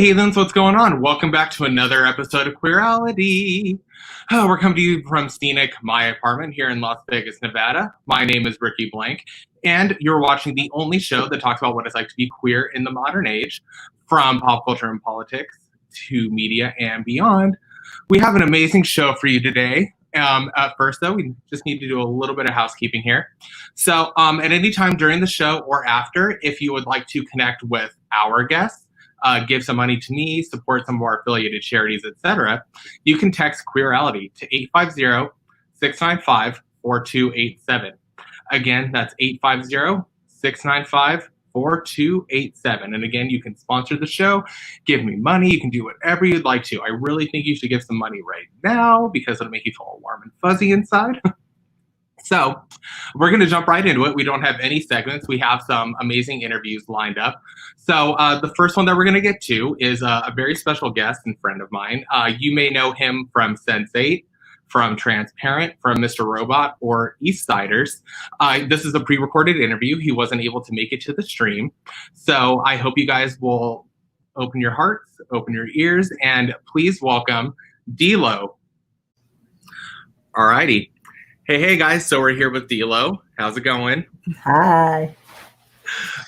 heathens, what's going on? Welcome back to another episode of Queerality. We're coming to you from scenic my apartment here in Las Vegas, Nevada. My name is Rikki Blank, and you're watching the only show that talks about what it's like to be queer in the modern age, from pop culture and politics to media and beyond. We have an amazing show for you today. First, though, we just need to do a little bit of housekeeping here. So at any time during the show or after, if you would like to connect with our guests, give some money to me, support some of our affiliated charities, etc., you can text Queerality to 850-695-4287. Again, that's 850-695-4287. And again, you can sponsor the show, give me money, you can do whatever you'd like to. I really think you should give some money right now because it'll make you feel warm and fuzzy inside. So we're going to jump right into it. We don't have any segments. We have some amazing interviews lined up. So the first one that we're going to get to is a very special guest and friend of mine. You may know him from Sense8, from Transparent, from Mr. Robot, or Eastsiders. This is a pre-recorded interview. He wasn't able to make it to the stream. So I hope you guys will open your hearts, open your ears, and please welcome D-Lo. All righty. Hey, guys. So we're here with D-Lo. How's it going? Hi.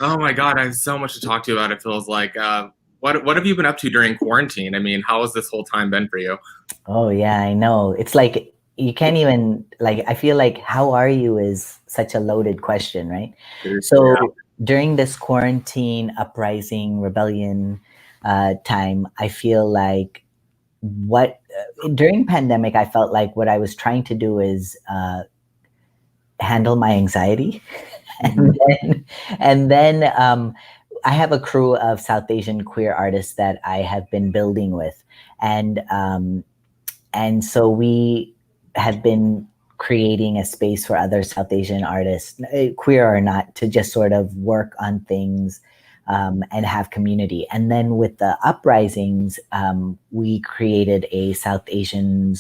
Oh, my God. I have so much to talk to you about, it feels like. What have you been up to during quarantine? I mean, how has this whole time been for you? Oh, yeah, I know. It's like you can't even, I feel like how are you is such a loaded question, right? So during this quarantine, uprising, rebellion time, I feel like during pandemic, I felt like what I was trying to do is handle my anxiety. and then I have a crew of South Asian queer artists that I have been building with. And so we have been creating a space for other South Asian artists, queer or not, to just sort of work on things and have community. And then with the uprisings, we created a South Asian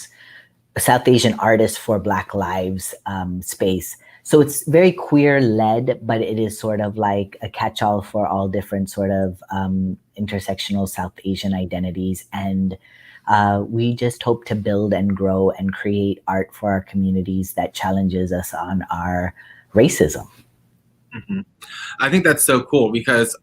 Artists for Black Lives space. So it's very queer led, but it is sort of like a catch-all for all different sort of intersectional South Asian identities. And we just hope to build and grow and create art for our communities that challenges us on our racism. Mm-hmm. I think that's so cool because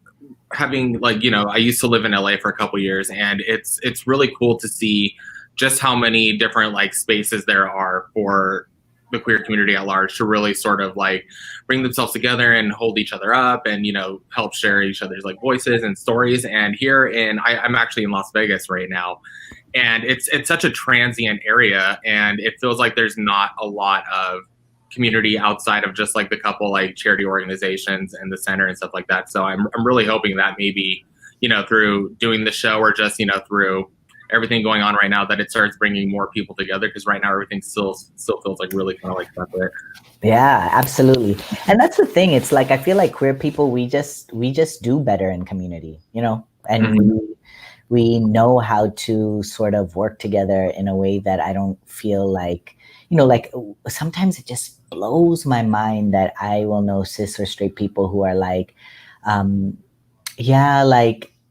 having I used to live in LA for a couple of years, and it's really cool to see just how many different spaces there are for the queer community at large to really sort of bring themselves together and hold each other up and help share each other's voices and stories. And here I'm actually in Las Vegas right now, and it's such a transient area, and it feels like there's not a lot of community outside of just the couple charity organizations and the center and stuff like that. So I'm really hoping that maybe through doing the show or just through everything going on right now that it starts bringing more people together, because right now everything still feels really kind of separate. Yeah, absolutely. And that's the thing. It's I feel like queer people, we just do better in community, and mm-hmm. we know how to sort of work together in a way that I don't feel sometimes it just blows my mind that I will know cis or straight people who are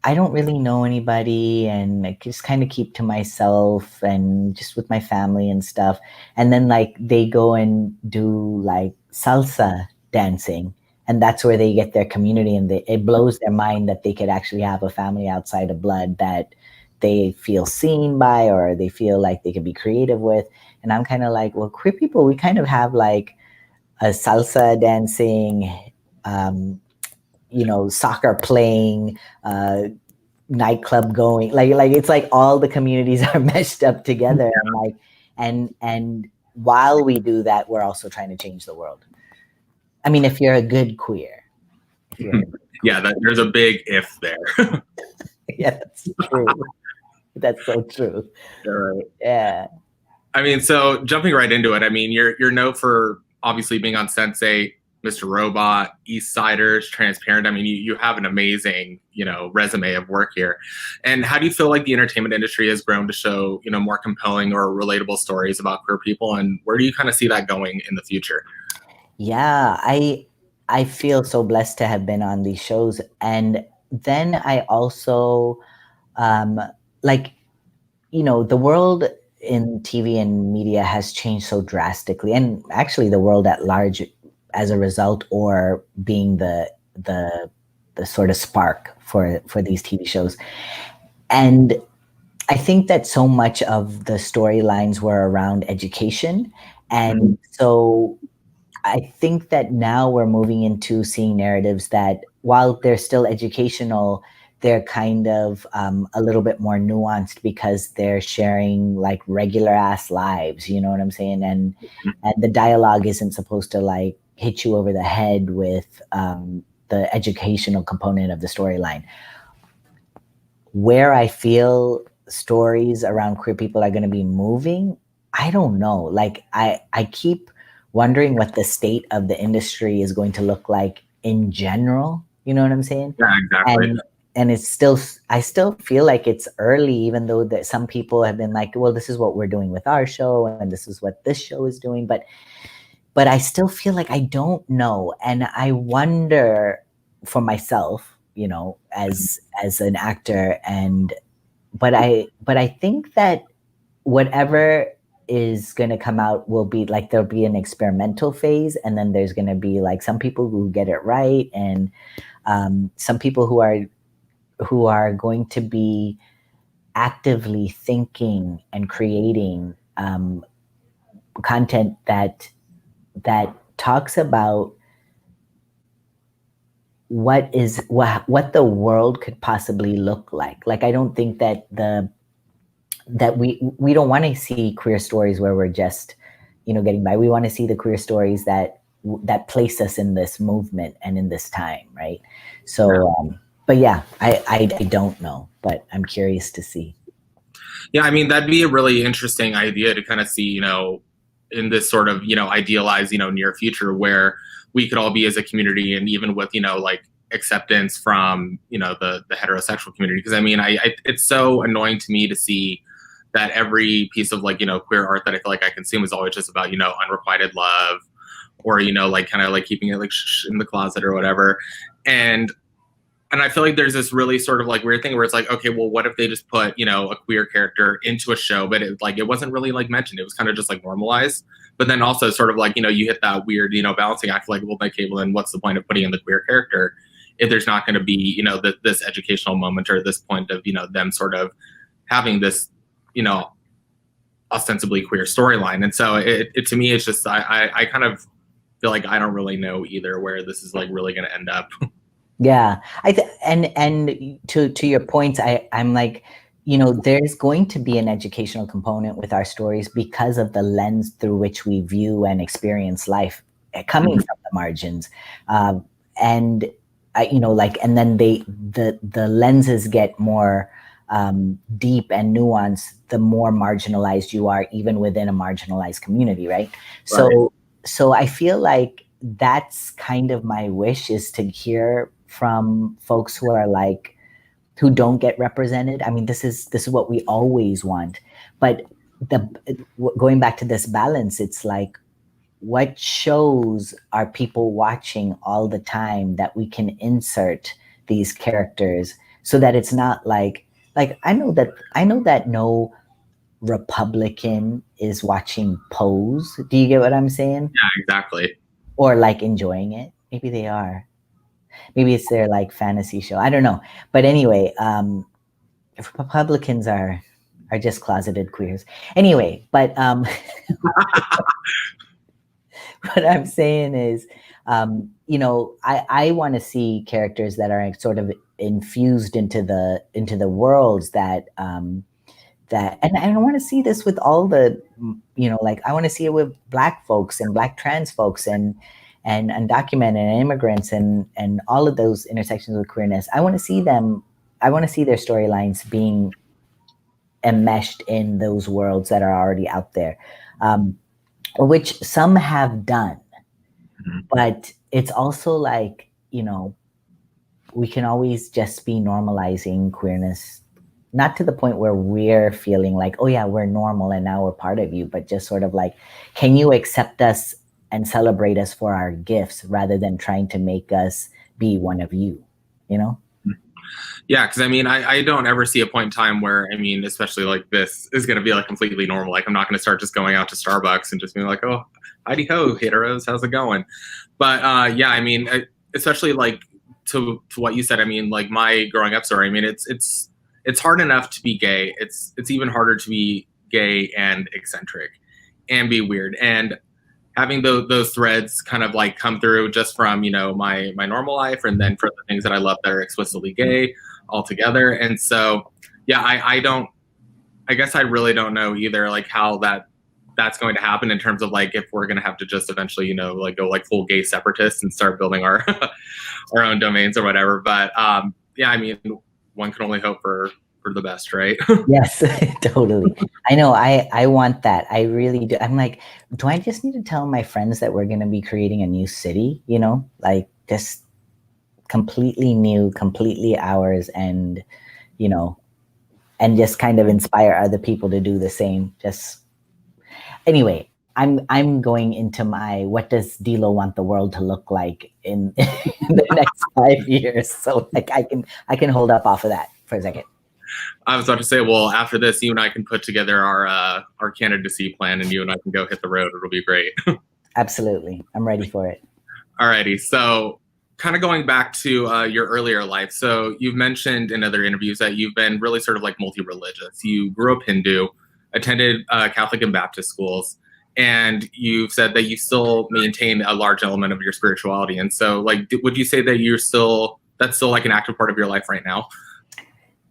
I don't really know anybody and I just kind of keep to myself and just with my family and stuff. And then they go and do salsa dancing, and that's where they get their community, and it blows their mind that they could actually have a family outside of blood that they feel seen by or they feel like they could be creative with. And I'm kind of well, queer people, we kind of have a salsa dancing, soccer playing, nightclub going, it's all the communities are meshed up together. And while we do that, we're also trying to change the world. I mean, if you're a good queer. There's a big if there. Yeah, that's true. That's so true. Right. Yeah. I mean, so jumping right into it, I mean, you're known for obviously being on Sense8, Mr. Robot, Eastsiders, Transparent. I mean, you have an amazing, resume of work here. And how do you feel like the entertainment industry has grown to show, more compelling or relatable stories about queer people? And where do you kind of see that going in the future? Yeah, I feel so blessed to have been on these shows. And then I also like, the world in TV and media has changed so drastically, and actually the world at large as a result, or being the sort of spark for these TV shows. And I think that so much of the storylines were around education. And so I think that now we're moving into seeing narratives that, while they're still educational, they're kind of a little bit more nuanced, because they're sharing like regular ass lives. You know what I'm saying? And the dialogue isn't supposed to like hit you over the head with the educational component of the storyline. Where I feel stories around queer people are going to be moving, I don't know. Like, I keep wondering what the state of the industry is going to look like in general. You know what I'm saying? Yeah, exactly. And it's still, I still feel like it's early, even though that some people have been like, well, this is what we're doing with our show, and this is what this show is doing. But I still feel like I don't know. And I wonder for myself, as an actor, but I think that whatever is going to come out will be like, there'll be an experimental phase, and then there's going to be like some people who get it right, and some people who are going to be actively thinking and creating content that talks about what the world could possibly look like. Like, I don't think that we don't want to see queer stories where we're just, getting by. We want to see the queer stories that place us in this movement and in this time, right? So, but yeah, I don't know, but I'm curious to see. Yeah, I mean, that'd be a really interesting idea to kind of see, in this sort of, idealized, near future, where we could all be as a community, and even with, like acceptance from, the heterosexual community. Because I mean, I it's so annoying to me to see that every piece of like, queer art that I feel like I consume is always just about, unrequited love, or, like kind of like keeping it like in the closet or whatever. And I feel like there's this really sort of like weird thing where it's like, okay, well, what if they just put, a queer character into a show, but it wasn't really like mentioned. It was kind of just like normalized. But then also sort of like, you hit that weird, balancing act, like, well, okay, well, then what's the point of putting in the queer character if there's not going to be, this educational moment, or this point of, them sort of having this, ostensibly queer storyline. And so it to me, it's just, I kind of feel like I don't really know either where this is like really going to end up. Yeah, and to your points, I'm like, there's going to be an educational component with our stories because of the lens through which we view and experience life, coming from the margins, and and then the lenses get more deep and nuanced the more marginalized you are, even within a marginalized community, right? So I feel like that's kind of my wish, is to hear from folks who are like, who don't get represented. I mean, this is what we always want, but going back to this balance, it's like, what shows are people watching all the time that we can insert these characters, so that it's not like I know that no Republican is watching Pose. Do you get what I'm saying? Yeah, exactly. Or like enjoying it. Maybe they are. Maybe it's their like fantasy show. I don't know. But anyway, if Republicans are just closeted queers. Anyway, but what I'm saying is, I want to see characters that are sort of infused into the worlds that and I want to see this with all the, like, I want to see it with Black folks and Black trans folks and undocumented and immigrants and all of those intersections with queerness. I want to see their storylines being enmeshed in those worlds that are already out there, which some have done. But it's also like, we can always just be normalizing queerness, not to the point where we're feeling like, oh yeah, we're normal and now we're part of you, but just sort of like, can you accept us and celebrate us for our gifts, rather than trying to make us be one of you, Yeah, because I mean, I don't ever see a point in time where, I mean, especially like this is going to be like completely normal. Like, I'm not going to start just going out to Starbucks and just being like, oh, heidi ho, heteros, how's it going? But yeah, I mean, especially like to what you said. I mean, like my growing up story. I mean, it's hard enough to be gay. It's even harder to be gay and eccentric and be weird. And having those threads kind of like come through just from my normal life, and then for the things that I love that are explicitly gay altogether. And so yeah, I don't, I guess I really don't know either, like how that's going to happen in terms of like if we're going to have to just eventually like go like full gay separatists and start building our our own domains or whatever. But yeah, I mean, one can only hope for the best, right? Yes, totally. I know. I want that. I really do. I'm like, do I just need to tell my friends that we're going to be creating a new city? Like just completely new, completely ours, and you know, and just kind of inspire other people to do the same. Just anyway. I'm going into my what does Dilo want the world to look like in, in the next 5 years. So like I can hold up off of that for a second. I was about to say, well, after this, you and I can put together our candidacy plan, and you and I can go hit the road. It'll be great. Absolutely, I'm ready for it. Alrighty, so kind of going back to your earlier life. So you've mentioned in other interviews that you've been really sort of like multi-religious. You grew up Hindu, attended Catholic and Baptist schools, and you've said that you still maintain a large element of your spirituality. And so, like, would you say that that's still like an active part of your life right now?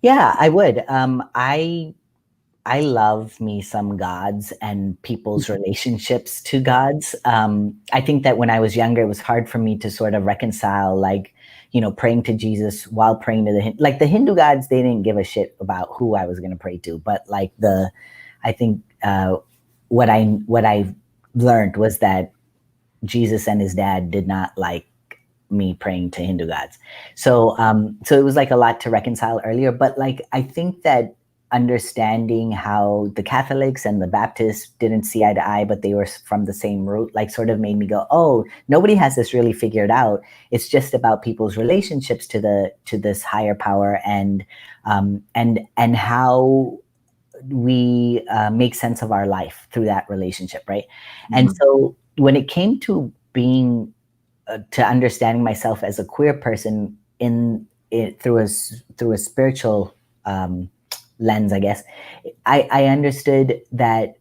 Yeah, I would. I love me some gods and people's relationships to gods. I think that when I was younger, it was hard for me to sort of reconcile, like, praying to Jesus while praying to the Hindu gods. They didn't give a shit about who I was going to pray to, but like I think what I learned was that Jesus and his dad did not like me praying to Hindu gods. So it was like a lot to reconcile earlier, but like I think that understanding how the Catholics and the Baptists didn't see eye to eye, but they were from the same root, like sort of made me go, oh, nobody has this really figured out. It's just about people's relationships to this higher power, and how we make sense of our life through that relationship, right? Mm-hmm. And so when it came to being to understanding myself as a queer person in it through a spiritual lens, I guess, I understood that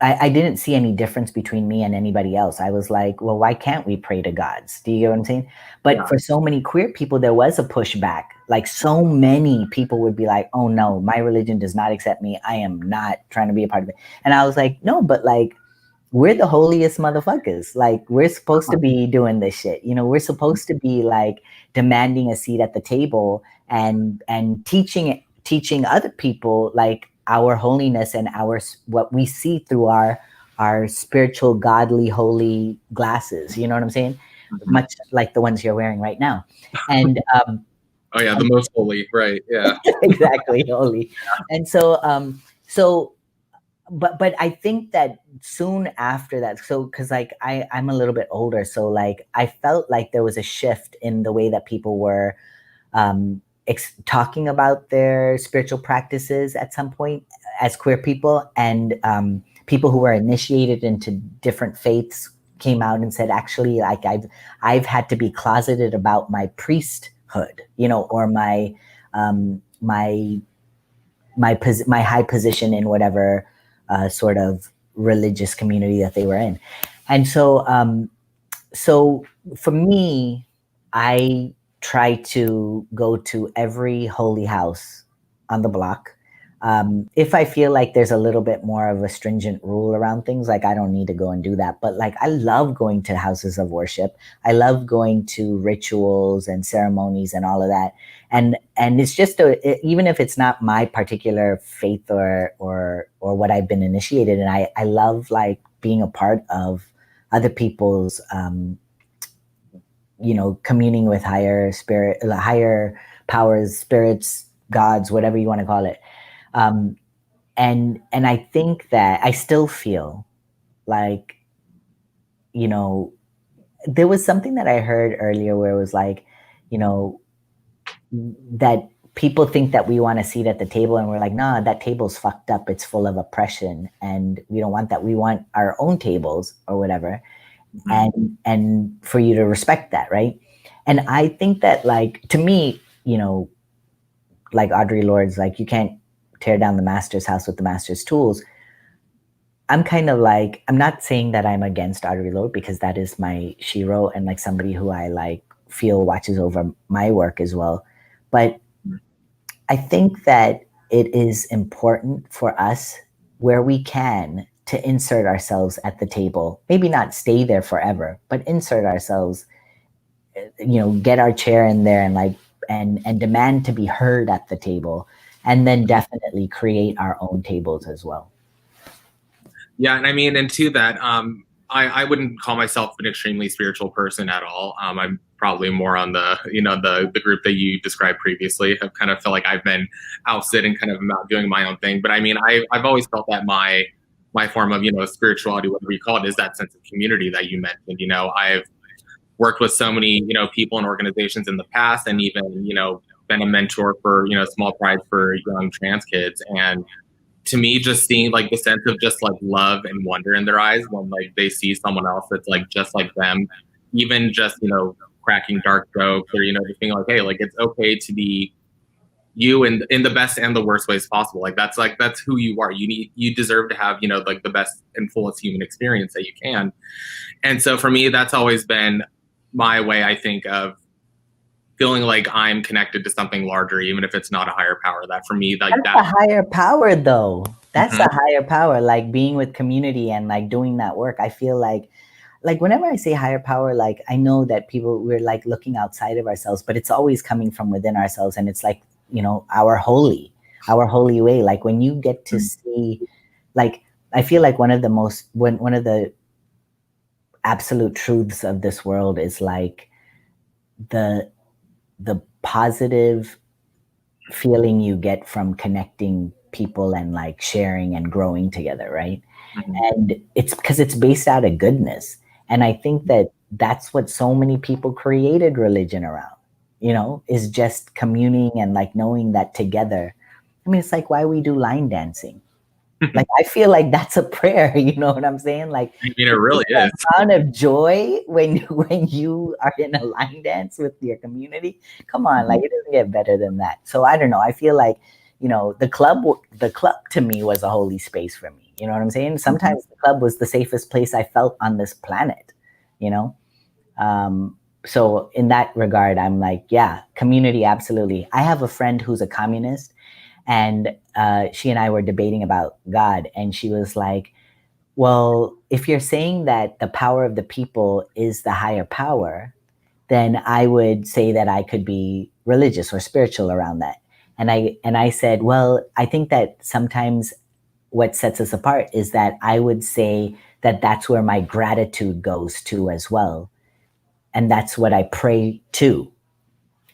I didn't see any difference between me and anybody else. I was like, well, why can't we pray to gods? Do you get what I'm saying? But yeah. For so many queer people, there was a pushback. Like so many people would be like, oh no, my religion does not accept me. I am not trying to be a part of it. And I was like, no, but like, we're the holiest motherfuckers. Like we're supposed to be doing this shit. We're supposed to be like demanding a seat at the table and teaching other people like our holiness and what we see through our spiritual, godly, holy glasses. You know what I'm saying? Mm-hmm. Much like the ones you're wearing right now. And oh yeah, the most holy, right? Yeah, exactly, holy. And so but I think that soon after that, so because like I'm a little bit older, so like I felt like there was a shift in the way that people were talking about their spiritual practices at some point as queer people, and people who were initiated into different faiths came out and said, actually, like I've had to be closeted about my priesthood, or my high position in whatever sort of religious community that they were in. And so so for me, I try to go to every holy house on the block. If I feel like there's a little bit more of a stringent rule around things, like I don't need to go and do that. But like I love going to houses of worship. I love going to rituals and ceremonies and all of that. And it's just even if it's not my particular faith or what I've been initiated in, I love like being a part of other people's communing with higher powers, spirits, gods, whatever you want to call it. And I think that I still feel like, there was something that I heard earlier where it was like, that people think that we want a seat at the table, and we're like, nah, that table's fucked up. It's full of oppression, and we don't want that. We want our own tables or whatever, and for you to respect that, right? And I think that, like, to me, you know, like Audre Lorde's, like, you can't tear down the master's house with the master's tools. I'm kind of like, I'm not saying that I'm against Audre Lorde, because that is my shiro and like somebody who I like feel watches over my work as well. But I think that it is important for us, where we can, to insert ourselves at the table. Maybe not stay there forever, but insert ourselves, you know, get our chair in there and like, and demand to be heard at the table, and then definitely create our own tables as well. Yeah, and I mean, and to that, I wouldn't call myself an extremely spiritual person at all. I'm probably more on the, you know, the group that you described previously. I've kind of felt like I've been ousted and kind of out doing my own thing. But I mean, I've always felt that my form of, you know, spirituality, whatever you call it, is that sense of community that you mentioned. You know, I've worked with so many, you know, people and organizations in the past, and even, you know, been a mentor for, you know, small prides for young trans kids. And to me, just seeing like the sense of just like love and wonder in their eyes when like they see someone else that's like just like them, even just, you know, cracking dark jokes, or, you know, just being like, hey, like it's okay to be you in the best and the worst ways possible. Like that's who you are. You deserve to have, you know, like the best and fullest human experience that you can. And so for me, that's always been my way, I think, of feeling like I'm connected to something larger, even if it's not a higher power. That for me, like that's a higher power, though. That's Mm-hmm. a higher power, like being with community and like doing that work. I feel like whenever I say higher power, like I know that we're like looking outside of ourselves, but it's always coming from within ourselves. And it's like, you know, our holy way. Like when you get to see, like, I feel like one of the absolute truths of this world is like the positive feeling you get from connecting people and like sharing and growing together, right? Mm-hmm. And it's because it's based out of goodness. And I think that that's what so many people created religion around, you know, is just communing and like knowing that together. I mean, it's like why we do line dancing. Like, I feel like that's a prayer, you know what I'm saying? Like, I mean, it really is. Amount of joy when you are in a line dance with your community. Come on, like, it doesn't get better than that. So I don't know. I feel like, you know, the club to me was a holy space for me. You know what I'm saying? Sometimes the club was the safest place I felt on this planet, you know? So in that regard, I'm like, yeah, community, absolutely. I have a friend who's a communist, and she and I were debating about God, and she was like, well, if you're saying that the power of the people is the higher power, then I would say that I could be religious or spiritual around that. And I said, well, I think that sometimes what sets us apart is that I would say that that's where my gratitude goes to as well. And that's what I pray to,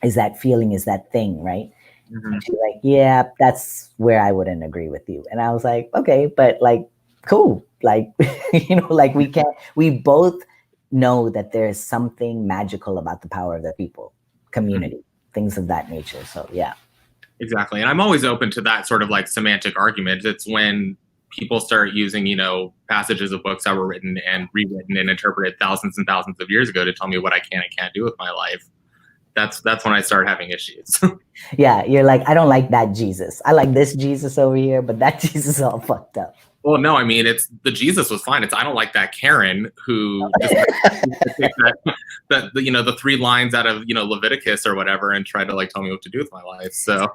is that feeling, is that thing, right? Mm-hmm. And she's like, yeah, that's where I wouldn't agree with you. And I was like, okay, but like, cool. Like, you know, like we both know that there's something magical about the power of the people, community, things of that nature. So yeah. Exactly. And I'm always open to that sort of like semantic argument. It's when people start using, you know, passages of books that were written and rewritten and interpreted thousands and thousands of years ago to tell me what I can and can't do with my life. That's when I start having issues. Yeah, you're like, I don't like that Jesus. I like this Jesus over here, but that Jesus is all fucked up. Well, no, I mean, it's the Jesus was fine. It's I don't like that Karen who just that you know, the 3 lines out of, you know, Leviticus or whatever and try to like tell me what to do with my life. So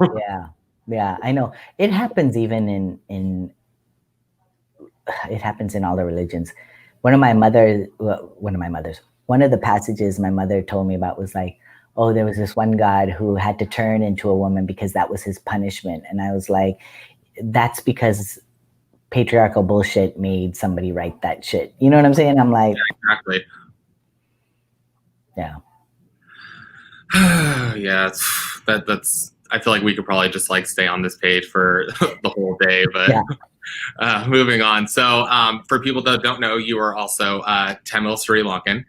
yeah, I know it happens even in it happens in all the religions. One of the passages my mother told me about was like, oh, there was this one God who had to turn into a woman because that was his punishment. And I was like, that's because patriarchal bullshit made somebody write that shit. You know what I'm saying? I'm like, yeah, exactly. Yeah. Yeah, that's. I feel like we could probably just like stay on this page for the whole day, but yeah. Moving on. So, for people that don't know, you are also Tamil Sri Lankan,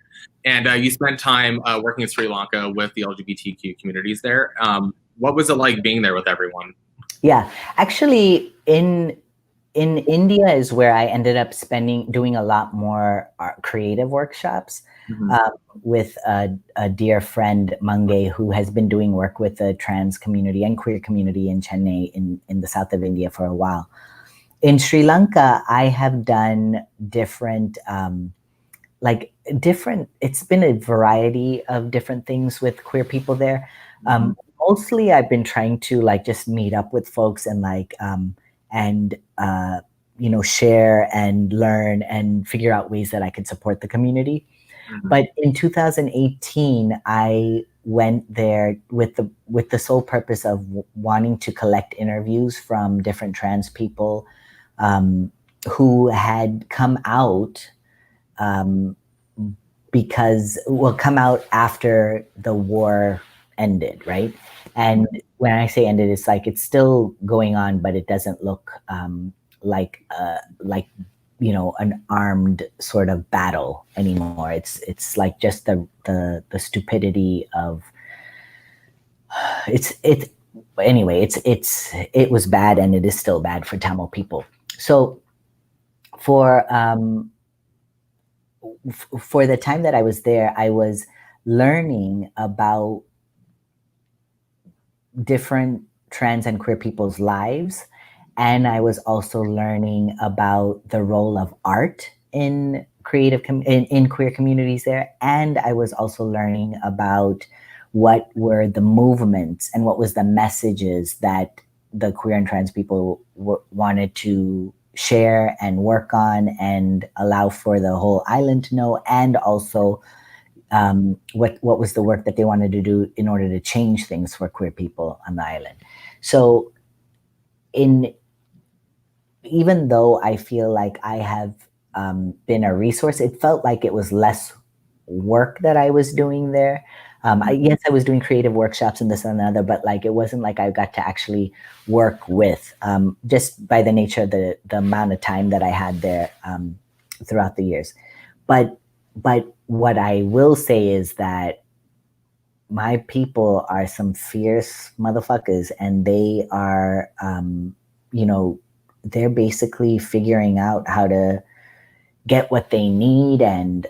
and you spent time working in Sri Lanka with the LGBTQ communities there. What was it like being there with everyone? Yeah, actually, in India is where I ended up doing a lot more creative workshops Mm-hmm. with a dear friend, Mange, who has been doing work with the trans community and queer community in Chennai in the south of India for a while. In Sri Lanka, I have done different, it's been a variety of different things with queer people there. Mm-hmm. Mostly I've been trying to like just meet up with folks and and share and learn and figure out ways that I could support the community. Mm-hmm. But in 2018, I went there with the sole purpose of wanting to collect interviews from different trans people who had come out come out after the war ended, right? And when I say ended, it's like it's still going on, but it doesn't look like an armed sort of battle anymore. It's like just the stupidity of it. Anyway, it was bad, and it is still bad for Tamil people. So for for the time that I was there, I was learning about different trans and queer people's lives. And I was also learning about the role of art in in queer communities there. And I was also learning about what were the movements and what was the messages that the queer and trans people wanted to share and work on and allow for the whole island to know, and also what was the work that they wanted to do in order to change things for queer people on the island. So even though I feel like I have been a resource, it felt like it was less work that I was doing there. Yes, I was doing creative workshops and this and another, but like it wasn't like I got to actually work with, just by the nature of the amount of time that I had there throughout the years. But what I will say is that my people are some fierce motherfuckers, and they are, they're basically figuring out how to get what they need and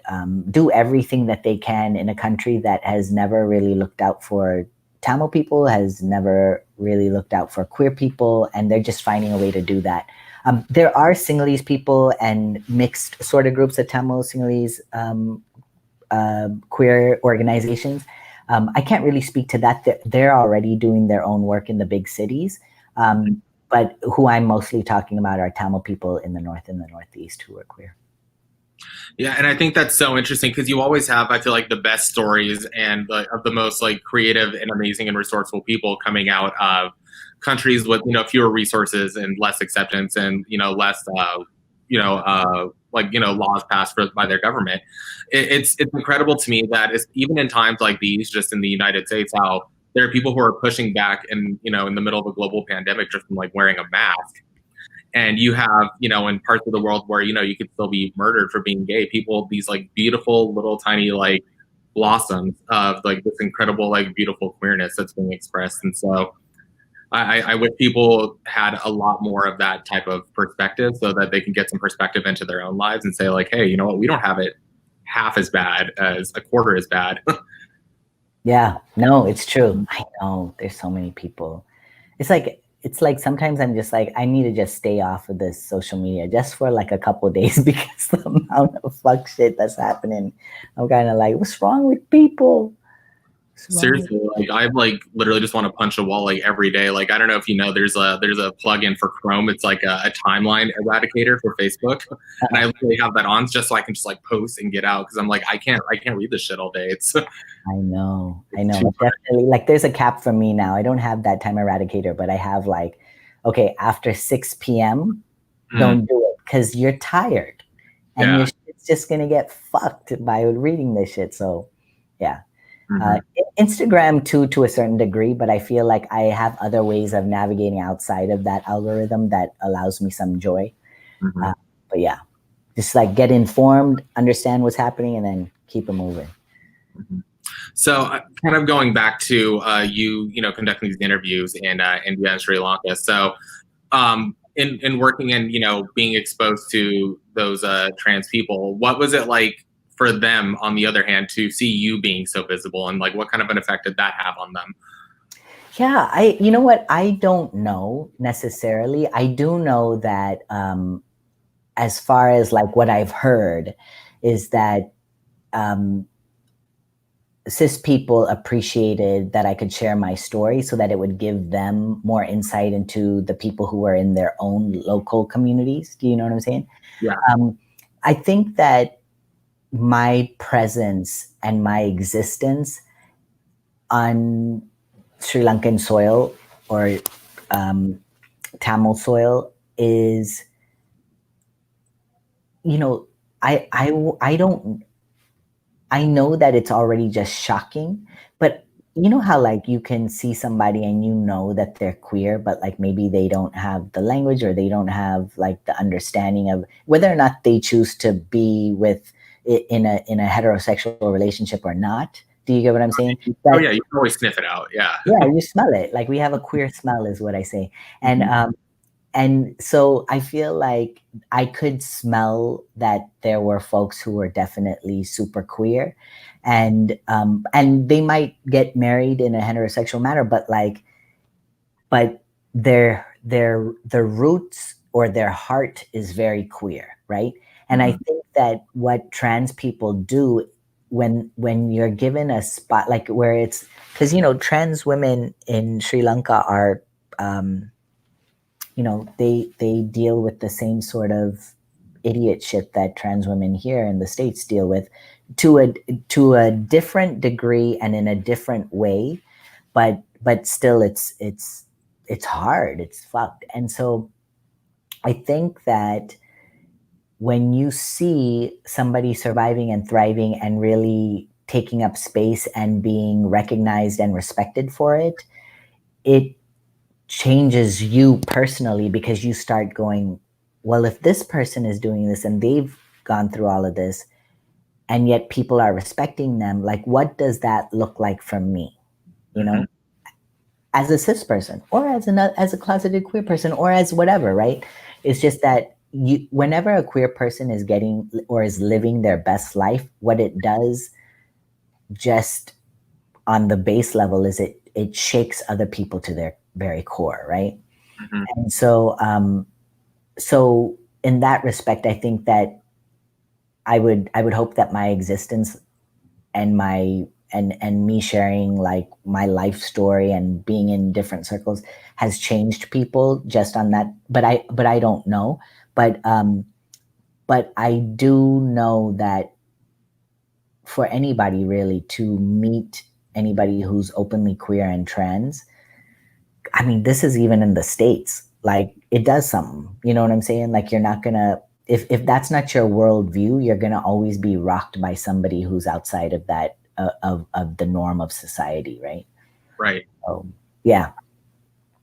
do everything that they can in a country that has never really looked out for Tamil people, has never really looked out for queer people, and they're just finding a way to do that. There are Sinhalese people and mixed sort of groups of Tamil Sinhalese queer organizations. I can't really speak to that. They're already doing their own work in the big cities. But who I'm mostly talking about are Tamil people in the north and the northeast who are queer. Yeah, and I think that's so interesting because you always have, I feel like, the best stories and of the most like creative and amazing and resourceful people coming out of countries with fewer resources and less acceptance and less laws passed by their government. It's incredible to me that even in times like these, just in the United States, how there are people who are pushing back and in the middle of a global pandemic just from like wearing a mask. And you have, in parts of the world where, you could still be murdered for being gay, people, these like beautiful little tiny like blossoms of like this incredible, like beautiful queerness that's being expressed. And so I wish people had a lot more of that type of perspective so that they can get some perspective into their own lives and say like, hey, you know what, we don't have it half as bad as a quarter as bad. Yeah, no, it's true. I know there's so many people. It's like sometimes I'm just like, I need to just stay off of this social media just for like a couple of days because the amount of fuck shit that's happening. I'm kind of like, what's wrong with people? Seriously, like I like literally just want to punch a wall like every day. Like I don't know if you know, there's a plugin for Chrome. It's like a timeline eradicator for Facebook, and I literally have that on just so I can just like post and get out because I'm like I can't read this shit all day. It's I know. Definitely. Like there's a cap for me now. I don't have that time eradicator, but I have like, okay, after 6 p.m., don't do it because you're tired and your shit's just gonna get fucked by reading this shit. So yeah. Instagram too, to a certain degree, but I feel like I have other ways of navigating outside of that algorithm that allows me some joy. But yeah, just like get informed, understand what's happening, and then keep it moving. So, kind of going back to you know, conducting these interviews in India and Sri Lanka. So, in working and you know being exposed to those trans people, what was it like for them? On the other hand, to see you being so visible, and like what kind of an effect did that have on them? Yeah, you know what? I don't know necessarily. I do know that as far as like what I've heard is that cis people appreciated that I could share my story so that it would give them more insight into the people who are in their own local communities. Do you know what I'm saying? Yeah. I think that my presence and my existence on Sri Lankan soil or Tamil soil is, you know, I don't, I know that it's already just shocking, but you know how like you can see somebody and you know that they're queer, but like maybe they don't have the language or they don't have like the understanding of whether or not they choose to be with it in a heterosexual relationship or not. Do you get what I'm saying? Oh yeah, you can always sniff it out. Yeah. Yeah, you smell it. Like we have a queer smell, is what I say. And Mhm. and so I feel like I could smell that there were folks who were definitely super queer, and they might get married in a heterosexual manner, but like, but their roots or their heart is very queer, right? And I Mhm. think that what trans people do when you're given a spot like where it's because you know trans women in Sri Lanka are um, you know they deal with the same sort of idiot shit that trans women here in the States deal with to a different degree and in a different way, but still it's hard, it's fucked. And so I think that when you see somebody surviving and thriving and really taking up space and being recognized and respected for it, it changes you personally because you start going, well, if this person is doing this and they've gone through all of this and yet people are respecting them, like what does that look like for me? You know, Mhm. as a cis person or as a closeted queer person or as whatever, right? It's just that you whenever a queer person is getting or is living their best life, what it does just on the base level is it shakes other people to their very core, right? Mhm. And so in that respect, I think that I would hope that my existence and my and me sharing like my life story and being in different circles has changed people just on that. But I don't know. But I do know that for anybody really to meet anybody who's openly queer and trans, I mean, this is even in the States. Like it does something. You know what I'm saying? Like you're not gonna if that's not your worldview, you're gonna always be rocked by somebody who's outside of that of the norm of society, right? Right. So yeah.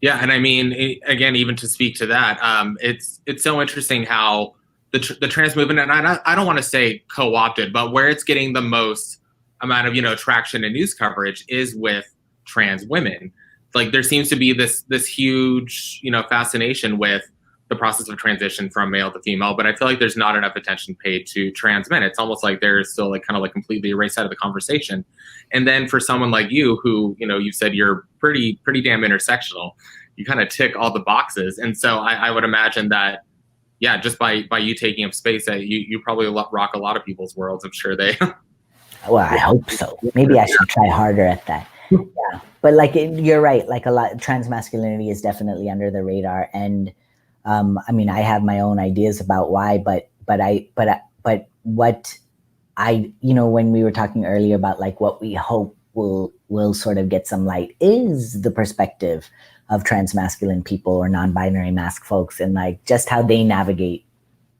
Yeah, and I mean, again, even to speak to that, it's so interesting how the trans movement, and I don't want to say co-opted, but where it's getting the most amount of you know traction and news coverage is with trans women. Like there seems to be this huge you know fascination with the process of transition from male to female, but I feel like there's not enough attention paid to trans men. It's almost like they're still like kind of like completely erased out of the conversation. And then for someone like you, who you know you said you're pretty damn intersectional, you kind of tick all the boxes. And so I would imagine that, yeah, just by you taking up space, that you probably rock a lot of people's worlds. I'm sure they. Well, I hope so. Maybe I should try harder at that. Yeah. But like you're right. Like a lot, trans masculinity is definitely under the radar, and I mean, I have my own ideas about why, but what you know, when we were talking earlier about like what we hope will sort of get some light is the perspective of trans masculine people or non-binary mask folks and like just how they navigate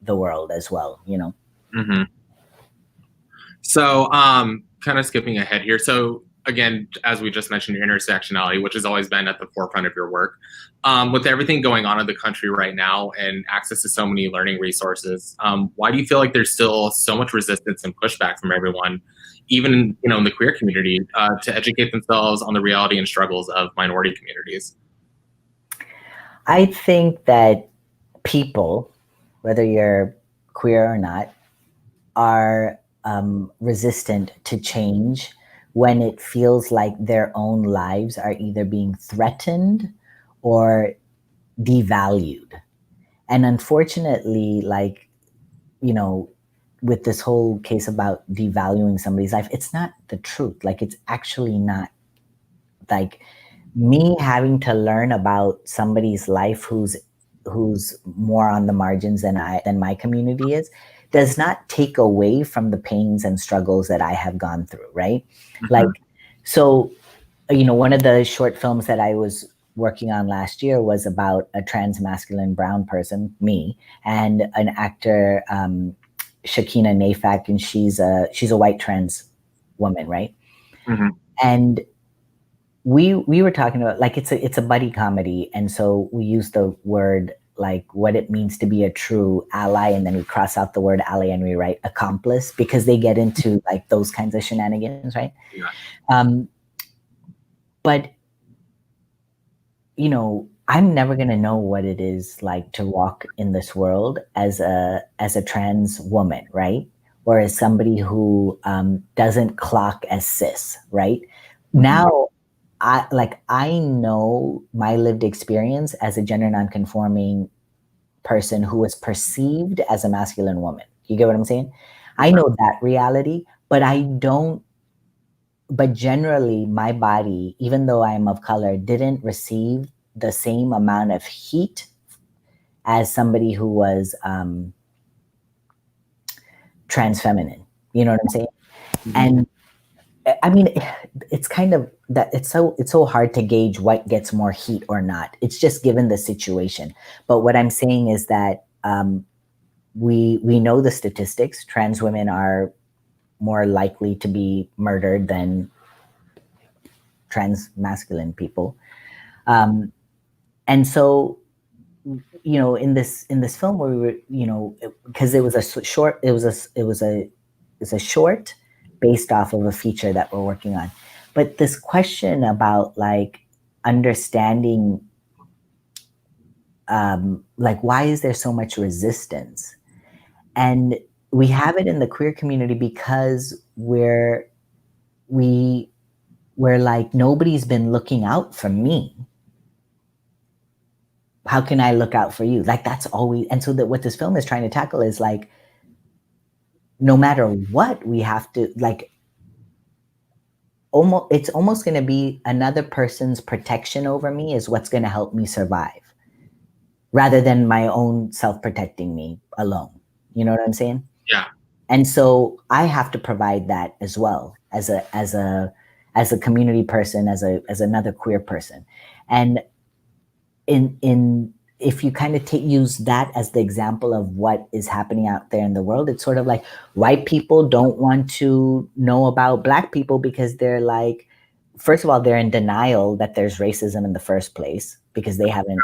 the world as well, you know. Mhm. So, kind of skipping ahead here. So, again, as we just mentioned, your intersectionality, which has always been at the forefront of your work, with everything going on in the country right now and access to so many learning resources, why do you feel like there's still so much resistance and pushback from everyone, even in the queer community, to educate themselves on the reality and struggles of minority communities? I think that people, whether you're queer or not, are resistant to change when it feels like their own lives are either being threatened or devalued. And unfortunately, like, with this whole case about devaluing somebody's life, it's not the truth. Like, it's actually not. Like, me having to learn about somebody's life who's more on the margins than my community is, does not take away from the pains and struggles that I have gone through, right? Mm-hmm. Like, so, one of the short films that I was working on last year was about a trans masculine brown person, me, and an actor, Shakina Nafak, and she's a white trans woman, right? Mm-hmm. And we were talking about, like, it's a buddy comedy, and so we use the word, like, what it means to be a true ally, and then we cross out the word ally and we write accomplice, because they get into like those kinds of shenanigans, right? Yeah. But I'm never gonna know what it is like to walk in this world as a trans woman, right? Or as somebody who doesn't clock as cis, right? Mm-hmm. Now, I know my lived experience as a gender nonconforming person who was perceived as a masculine woman. You get what I'm saying? I know that reality, but I don't. But generally, my body, even though I'm of color, didn't receive the same amount of heat as somebody who was trans feminine. You know what I'm saying? Mm-hmm. And I mean, it's kind of that it's so hard to gauge what gets more heat or not. It's just given the situation. But what I'm saying is that we know the statistics. Trans women are more likely to be murdered than trans masculine people. And so, in this film where we were, because it was a short, it was a short based off of a feature that we're working on. But this question about, like, understanding, like, why is there so much resistance? And we have it in the queer community because we're like, nobody's been looking out for me. How can I look out for you? Like, that's always, and so that what this film is trying to tackle is, like, no matter what, we have to, like, it's almost going to be another person's protection over me is what's going to help me survive, rather than my own self-protecting me alone. You know what I'm saying? Yeah. And so I have to provide that as well as a community person, as another queer person. And if you kind of use that as the example of what is happening out there in the world, it's sort of like white people don't want to know about Black people because they're like, first of all, they're in denial that there's racism in the first place because they haven't.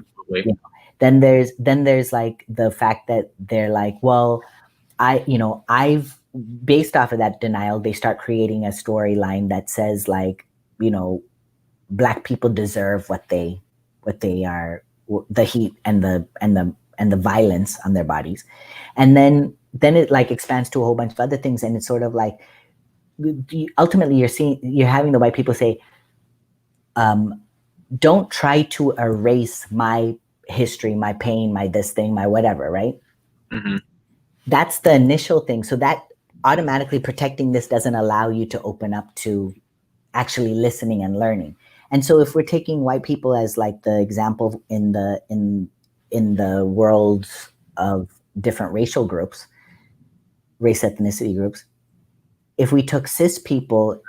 Then there's like the fact that they're like, well, I've based off of that denial, they start creating a storyline that says, like, Black people deserve what they are, the heat and the violence on their bodies. And then it, like, expands to a whole bunch of other things. And it's sort of like, ultimately you're having the white people say, don't try to erase my history, my pain, my this thing, my whatever, right? Mm-hmm. That's the initial thing. So that automatically protecting this doesn't allow you to open up to actually listening and learning. And so if we're taking white people as, like, the example in the world of different racial groups, race ethnicity groups, if we took cis people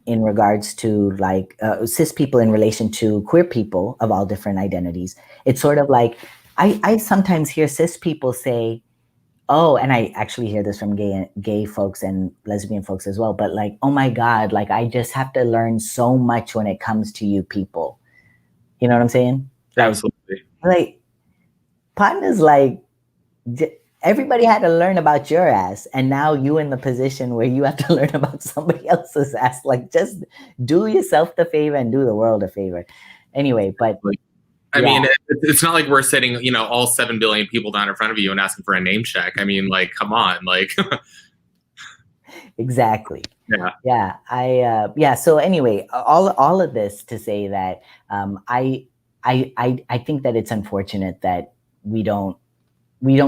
in regards to, like, cis people in relation to queer people of all different identities, it's sort of like, I sometimes hear cis people say, oh, and I actually hear this from gay folks and lesbian folks as well, but, like, oh my God, like, I just have to learn so much when it comes to you people. You know what I'm saying? Like, absolutely. Like, partners, like, everybody had to learn about your ass, and now you in the position where you have to learn about somebody else's ass. Like, just do yourself the favor and do the world a favor. Anyway, but I mean, it's not like we're sitting, you know, all 7 billion people down in front of you and asking for a name check. I mean, like, come on, like. Exactly. Yeah. Yeah. So anyway, all of this to say that I think that it's unfortunate that we don't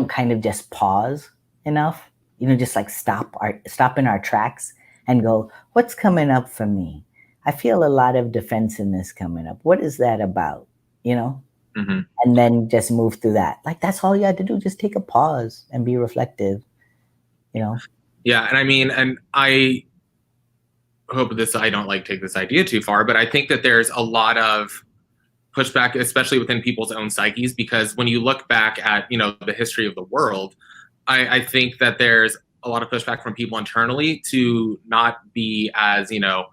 kind of just pause enough, you know, just like stop in our tracks and go, what's coming up for me? I feel a lot of defensiveness coming up. What is that about? You know? Mm-hmm. And then just move through that. Like, that's all you had to do. Just take a pause and be reflective, you know? Yeah. And I mean, and I hope I don't like take this idea too far, but I think that there's a lot of pushback, especially within people's own psyches, because when you look back at, you know, the history of the world, I think that there's a lot of pushback from people internally to not be as, you know,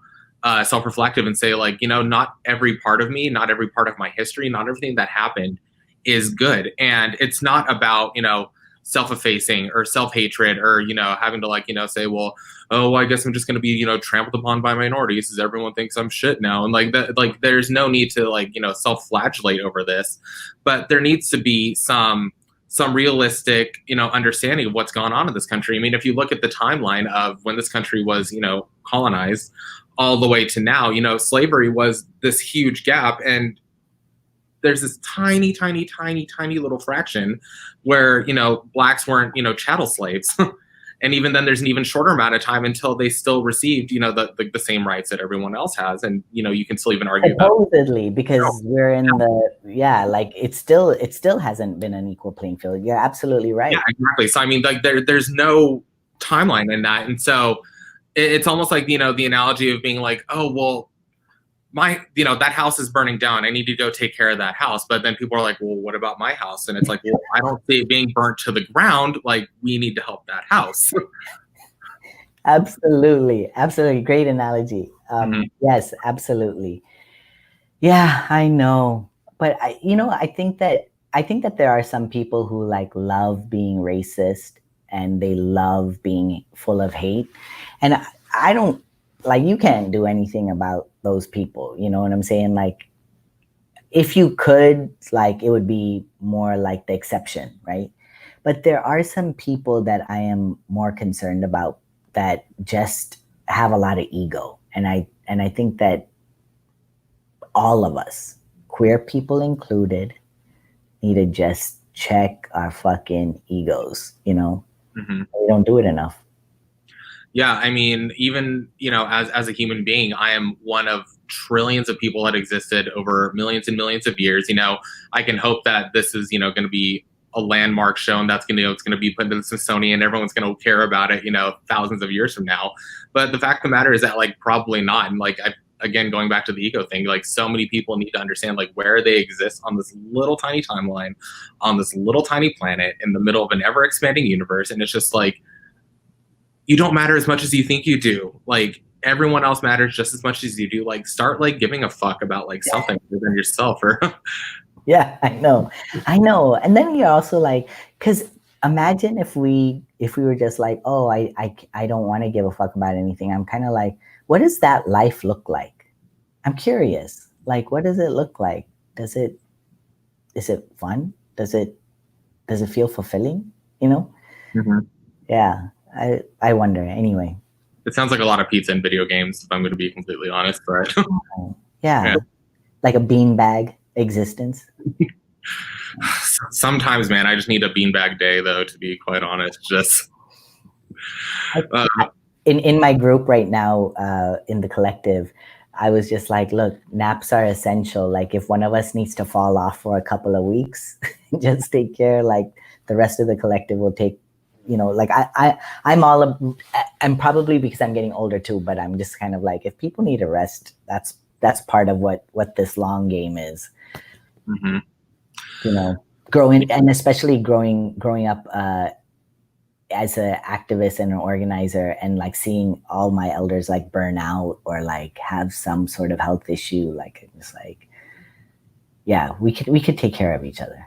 self-reflective and say, like, you know, not every part of me, not every part of my history, not everything that happened is good. And it's not about, you know, self-effacing or self-hatred or, you know, having to, like, you know, say, well, oh, I guess I'm just going to be, you know, trampled upon by minorities as everyone thinks I'm shit now. And like that, like, there's no need to, like, you know, self-flagellate over this, but there needs to be some realistic, you know, understanding of what's gone on in this country. I mean, if you look at the timeline of when this country was, you know, colonized all the way to now, you know, slavery was this huge gap. And there's this tiny, tiny, tiny, tiny little fraction where, you know, blacks weren't, you know, chattel slaves. And even then there's an even shorter amount of time until they still received, you know, the same rights that everyone else has. And, you know, you can still even argue supposedly, because we're in like it still hasn't been an equal playing field. You're absolutely right. Yeah, exactly. So I mean, like, there's no timeline in that. And so it's almost like, you know, the analogy of being like, oh, well, you know, that house is burning down. I need to go take care of that house. But then people are like, well, what about my house? And it's like, well, I don't see it being burnt to the ground. Like, we need to help that house. Absolutely. Great analogy. Yes, absolutely. Yeah, I know. But I think that there are some people who like love being racist and they love being full of hate. And I don't, like, you can't do anything about those people. You know what I'm saying? Like, if you could, like, it would be more like the exception, right? But there are some people that I am more concerned about that just have a lot of ego. And I think that all of us, queer people included, need to just check our fucking egos, you know? Mm-hmm. We don't do it enough. Yeah, I mean, even, you know, as a human being, I am one of trillions of people that existed over millions and millions of years. You know, I can hope that this is, you know, going to be a landmark show, and that's going to, you know, it's going to be put into the Smithsonian. Everyone's going to care about it, you know, thousands of years from now. But the fact of the matter is that, like, probably not. And like, again, going back to the ego thing, like, so many people need to understand, like, where they exist on this little tiny timeline, on this little tiny planet in the middle of an ever expanding universe. And it's just like, you don't matter as much as you think you do. Like, everyone else matters just as much as you do. Like, start, like, giving a fuck about, like, something other than yourself. Or yeah, I know. And then you're also like, because imagine if we were just like, oh, I don't want to give a fuck about anything. I'm kind of like, what does that life look like? I'm curious. Like, what does it look like? Is it fun? Does it feel fulfilling? You know? mm-hmm. Yeah. I wonder. Anyway. It sounds like a lot of pizza and video games, if I'm going to be completely honest. But yeah. Like a beanbag existence. Sometimes, man, I just need a beanbag day, though, to be quite honest. Just in my group right now, in the collective, I was just like, look, naps are essential. Like, if one of us needs to fall off for a couple of weeks, just take care. Like, the rest of the collective will take, you know, like I'm probably because I'm getting older too, but I'm just kind of like, if people need a rest, that's part of what this long game is. Mm-hmm. You know, growing, and especially growing up as an activist and an organizer, and like seeing all my elders like burn out or like have some sort of health issue. Like, it's like, yeah, we could take care of each other.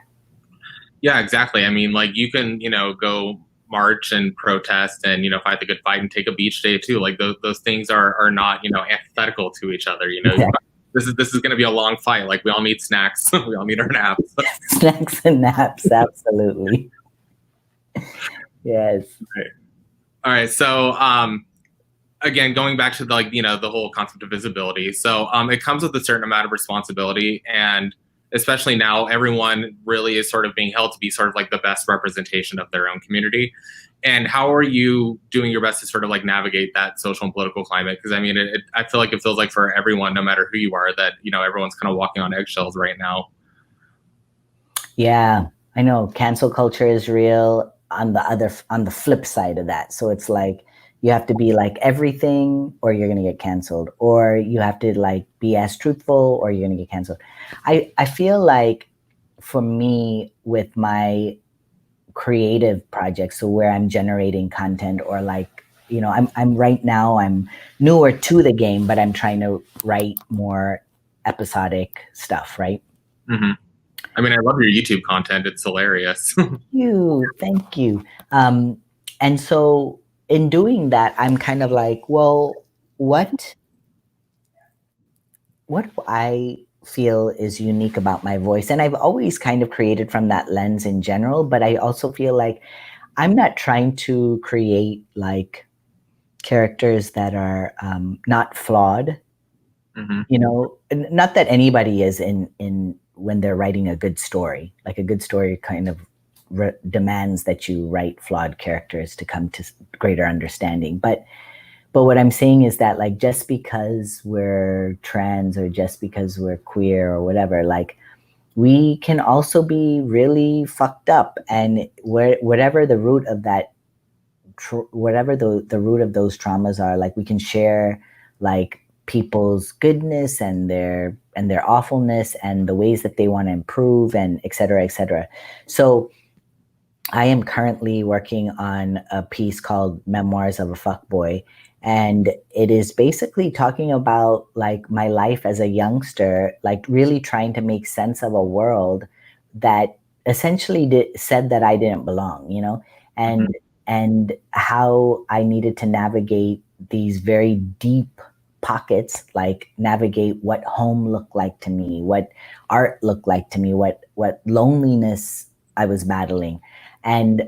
Yeah, exactly. I mean, like you can go march and protest and fight the good fight and take a beach day too. Like those things are not antithetical to each other. Exactly. This is going to be a long fight. Like we all need snacks. We all need our naps. Snacks and naps, absolutely. Yes. Right. All right. So again, going back to the whole concept of visibility. So it comes with a certain amount of responsibility, and especially now, everyone really is sort of being held to be sort of like the best representation of their own community. And how are you doing your best to sort of like navigate that social and political climate? Because I mean, I feel like it feels like for everyone, no matter who you are, that everyone's kind of walking on eggshells right now. Yeah, I know. Cancel culture is real on the flip side of that. So it's like you have to be like everything or you're gonna get canceled, or you have to like be as truthful or you're gonna get canceled. I feel like for me with my creative projects, so where I'm generating content or like, I'm right now I'm newer to the game, but I'm trying to write more episodic stuff, right? Mm-hmm. I mean, I love your YouTube content. It's hilarious. Thank you. And so in doing that, I'm kind of like, well, what do I feel is unique about my voice? And I've always kind of created from that lens in general, but I also feel like I'm not trying to create like characters that are not flawed. Mm-hmm. Not that anybody is in when they're writing a good story. Like a good story kind of demands that you write flawed characters to come to greater understanding. But what I'm saying is that like just because we're trans or just because we're queer or whatever, like we can also be really fucked up, and whatever the root of that whatever the root of those traumas are, like we can share like people's goodness and their awfulness and the ways that they want to improve and et cetera, et cetera. So I am currently working on a piece called Memoirs of a Fuckboy, and it is basically talking about like my life as a youngster, like really trying to make sense of a world that essentially said that I didn't belong, and Mm-hmm. and how I needed to navigate these very deep pockets, like navigate what home looked like to me, what art looked like to me, what loneliness I was battling, and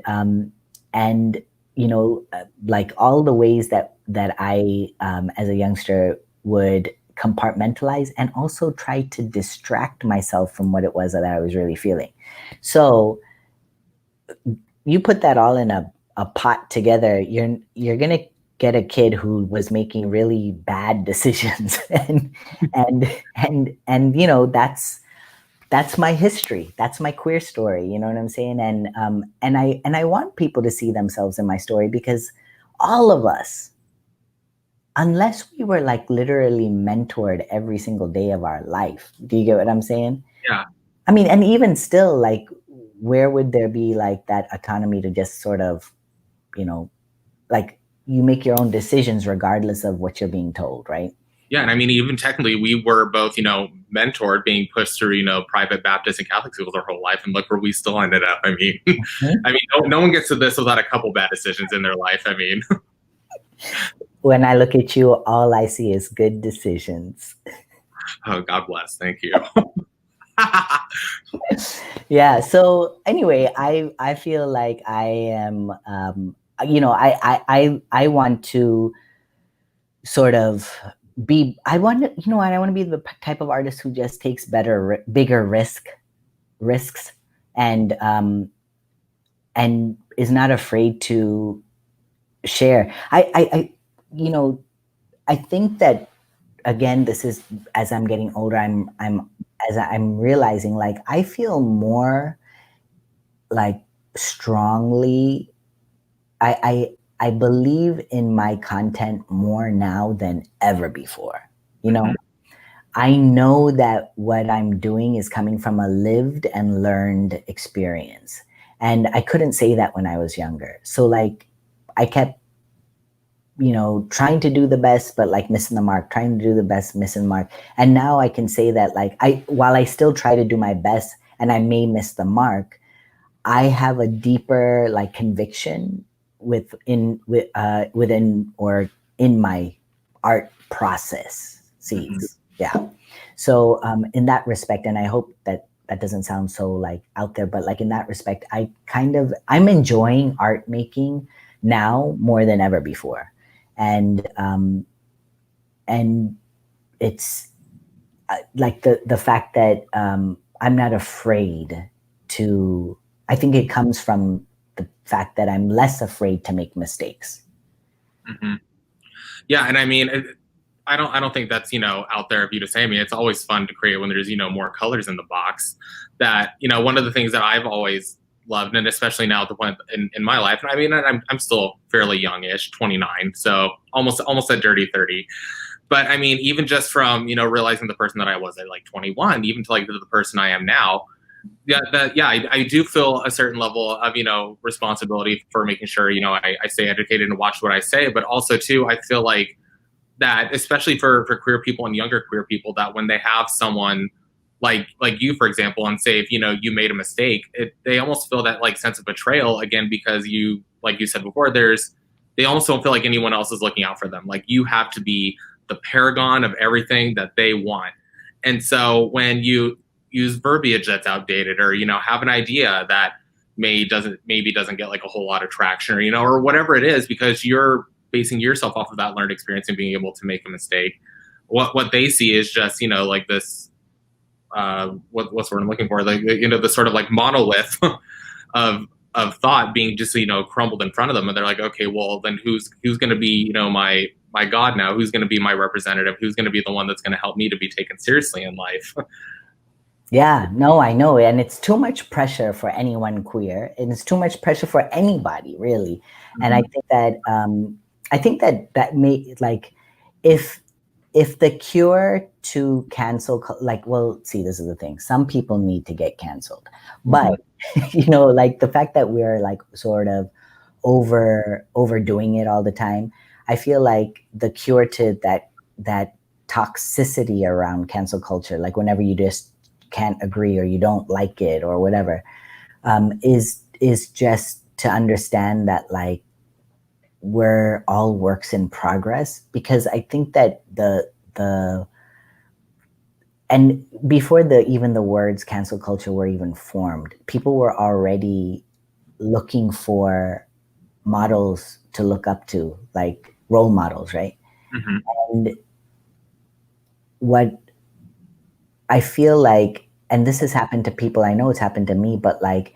like all the ways that I as a youngster would compartmentalize and also try to distract myself from what it was that I was really feeling. So you put that all in a pot together, you're gonna get a kid who was making really bad decisions, and that's my history. That's my queer story. You know what I'm saying? And I want people to see themselves in my story, because all of us, unless we were like literally mentored every single day of our life, do you get what I'm saying? Yeah. I mean, and even still, like, where would there be like that autonomy to just sort of, like you make your own decisions regardless of what you're being told, right? Yeah, and I mean, even technically, we were both, mentored, being pushed through, private Baptist and Catholic schools our whole life, and look where we still ended up. I mean, Mm-hmm. I mean, no one gets to this without a couple bad decisions in their life. I mean, When I look at you, all I see is good decisions. oh, God bless. Thank you. Yeah. So anyway, I feel like I am, I want to sort of I want to, I want to be the type of artist who just takes bigger risks, and is not afraid to share. I think that, again, this is, as I'm getting older, I'm realizing, like, I feel more like strongly, I believe in my content more now than ever before. Mhm. I know that what I'm doing is coming from a lived and learned experience. And I couldn't say that when I was younger. So like I kept, trying to do the best, but like missing the mark, trying to do the best, missing the mark. And now I can say that, like, while I still try to do my best and I may miss the mark, I have a deeper like conviction within or in my art process. Yeah. So in that respect, and I hope that that doesn't sound so like out there, but like in that respect, I'm enjoying art making now more than ever before, and it's like the fact that I'm not afraid to. I think it comes from the fact that I'm less afraid to make mistakes. Mm-hmm. Yeah, and I mean, I don't think that's out there of you to say. I mean, it's always fun to create when there's more colors in the box. That one of the things that I've always loved, and especially now at the point in my life, and I mean, I'm still fairly youngish, 29, so almost a dirty 30. But I mean, even just from realizing the person that I was at like 21, even to like the person I am now, I do feel a certain level of responsibility for making sure I stay educated and watch what I say, but also too I feel like that especially for queer people and younger queer people, that when they have someone like you, for example, and say if you made a mistake, they almost feel that like sense of betrayal again, because you, like you said before, they almost don't feel like anyone else is looking out for them. Like you have to be the paragon of everything that they want. And so when you use verbiage that's outdated, or have an idea that maybe doesn't get like a whole lot of traction, or whatever it is, because you're basing yourself off of that learned experience and being able to make a mistake, what they see is just like this what's what I'm looking for, like the sort of like monolith of thought being just crumbled in front of them, and they're like, okay, well then who's going to be my god now? Who's going to be my representative? Who's going to be the one that's going to help me to be taken seriously in life? Yeah, no, I know. And it's too much pressure for anyone queer, and it's too much pressure for anybody, really. Mm-hmm. And I think that may like if the cure to cancel, like, well, see, this is the thing. Some people need to get canceled, but like the fact that we're like sort of overdoing it all the time, I feel like the cure to that toxicity around cancel culture, like whenever you just can't agree or you don't like it or whatever, is just to understand that like we're all works in progress. Because I think that and before even the words cancel culture were even formed, people were already looking for models to look up to, like role models, right? Mm-hmm. And what I feel like, and this has happened to people, I know it's happened to me, but like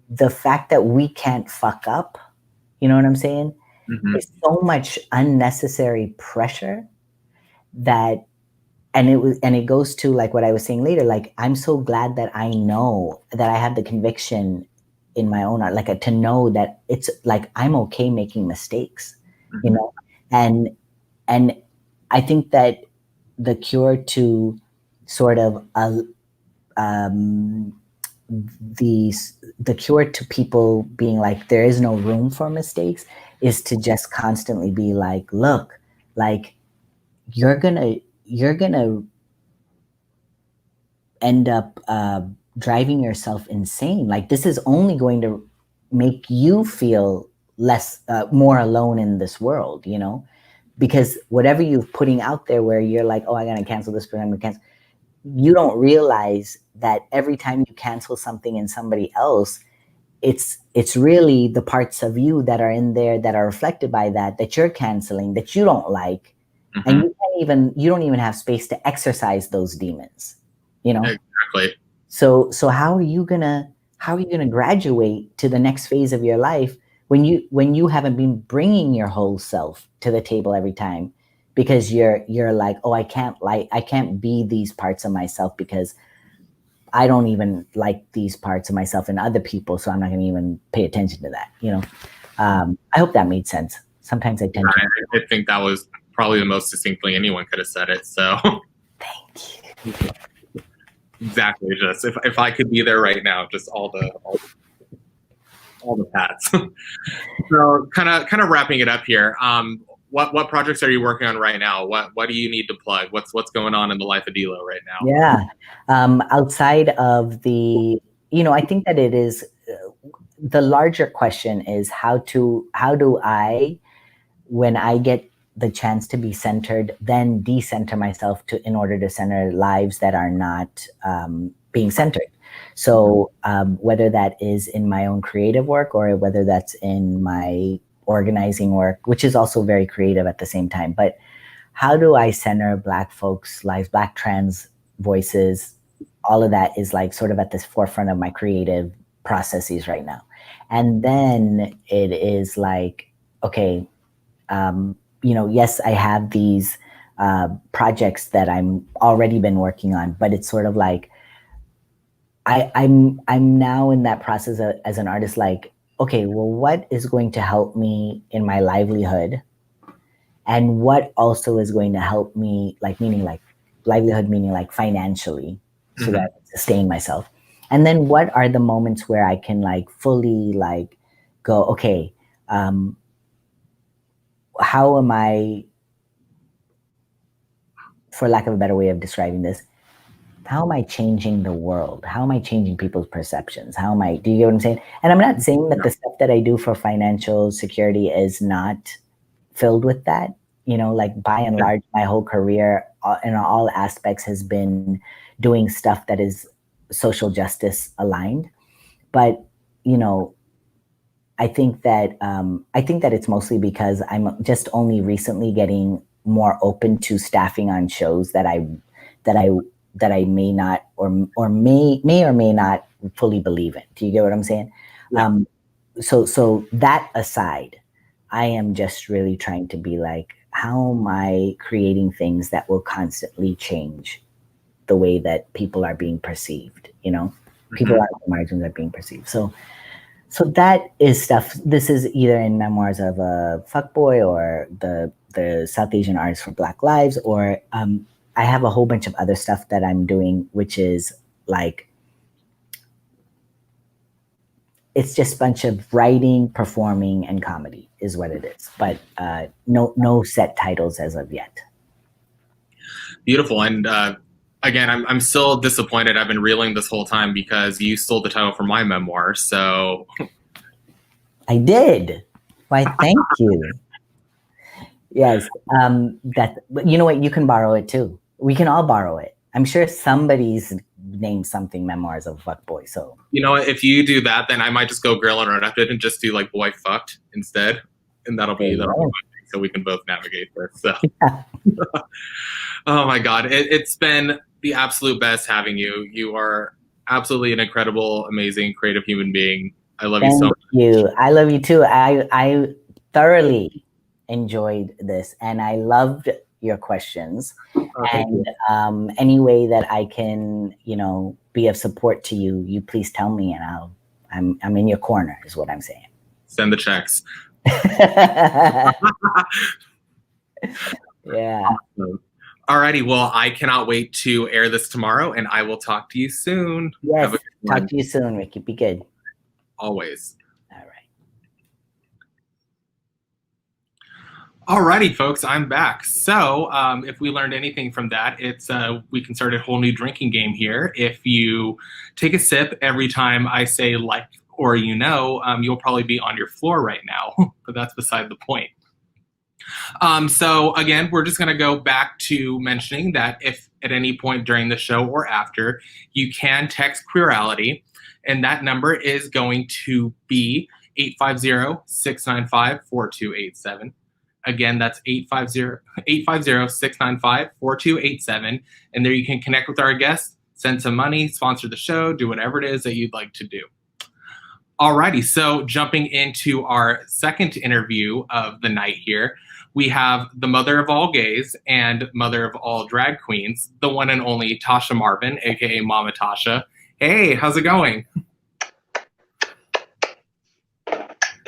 the fact that we can't fuck up, you know what I'm saying? Mm-hmm. There's so much unnecessary pressure that, and it goes to like what I was saying later, like I'm so glad that I know that I have the conviction in my own art, like to know that it's like I'm okay making mistakes, mm-hmm. and I think that the cure to sort of the cure to people being like there is no room for mistakes is to just constantly be like, look, like you're gonna end up driving yourself insane. Like this is only going to make you feel more alone in this world, because whatever you're putting out there where you're like, oh, I'm gonna cancel this program, I'm gonna cancel, you don't realize that every time you cancel something in somebody else, it's really the parts of you that are in there that are reflected by that you're canceling, that you don't like. Mm-hmm. And you don't even have space to exercise those demons, Exactly. So how are you gonna graduate to the next phase of your life when you haven't been bringing your whole self to the table every time? Because you're like, oh, I can't be these parts of myself because I don't even like these parts of myself in other people, so I'm not going to even pay attention to that. I hope that made sense. Sometimes I tend to. I think that was probably the most succinctly anyone could have said it. So thank you. Exactly. Just if I could be there right now, just all the pats. So kind of wrapping it up here. What projects are you working on right now? What do you need to plug? What's going on in the life of Dilo right now? Yeah. Outside of the, I think that it is the larger question is how do I, when I get the chance to be centered, then decenter myself in order to center lives that are not being centered. So whether that is in my own creative work or whether that's in my organizing work, which is also very creative at the same time. But how do I center Black folks' lives, Black trans voices? All of that is like sort of at the forefront of my creative processes right now. And then it is like, okay, yes, I have these projects that I'm already been working on, but it's sort of like I'm now in that process as an artist, like, okay, well, what is going to help me in my livelihood? And what also is going to help me, like, meaning like livelihood, meaning like financially, so that I sustain myself. And then what are the moments where I can like fully like go, okay, how am I, for lack of a better way of describing this, how am I changing the world? How am I changing people's perceptions? Do you get what I'm saying? And I'm not saying that the stuff that I do for financial security is not filled with that. Like by and large, my whole career in all aspects has been doing stuff that is social justice aligned. But, I think that it's mostly because I'm just only recently getting more open to staffing on shows that I may not or may not fully believe in. Do you get what I'm saying? Yeah. So that aside, I am just really trying to be like, how am I creating things that will constantly change the way that people are being perceived? People at the margins are being perceived. So that is stuff. This is either in Memoirs of a Fuckboy or the South Asian Artists for Black Lives, or I have a whole bunch of other stuff that I'm doing, which is like, it's just a bunch of writing, performing, and comedy is what it is. But no set titles as of yet. Beautiful. And again, I'm still disappointed. I've been reeling this whole time because you stole the title from my memoir. So I did. Why, thank you. Yes. You know what? You can borrow it too. We can all borrow it. I'm sure somebody's named something Memoirs of a Fuckboy. So if you do that, then I might just go girl and run after it and just do like boy fucked instead, and that'll be my thing, so we can both navigate this. So, yeah. Oh my God, it's been the absolute best having you. You are absolutely an incredible, amazing, creative human being. I love you so much. Thank you. I love you too. I thoroughly enjoyed this, and I loved your questions. And any way that I can, be of support to you, you please tell me, and I'm in your corner, is what I'm saying. Send the checks. Yeah. Alrighty, well, I cannot wait to air this tomorrow, and I will talk to you soon. Yes, talk to you soon, Rikki. Be good. Always. All right. Alrighty, folks, I'm back. So if we learned anything from that, it's we can start a whole new drinking game here. If you take a sip every time I say like or you'll probably be on your floor right now, but that's beside the point. So again, we're just going to go back to mentioning that if at any point during the show or after, you can text Queerality, and that number is going to be 850-695-4287. Again, that's 850-695-4287. And there you can connect with our guests, send some money, sponsor the show, do whatever it is that you'd like to do. Alrighty, so jumping into our second interview of the night here, we have the mother of all gays and mother of all drag queens, the one and only Toshia Marvin, aka Mama Tasha. Hey, how's it going?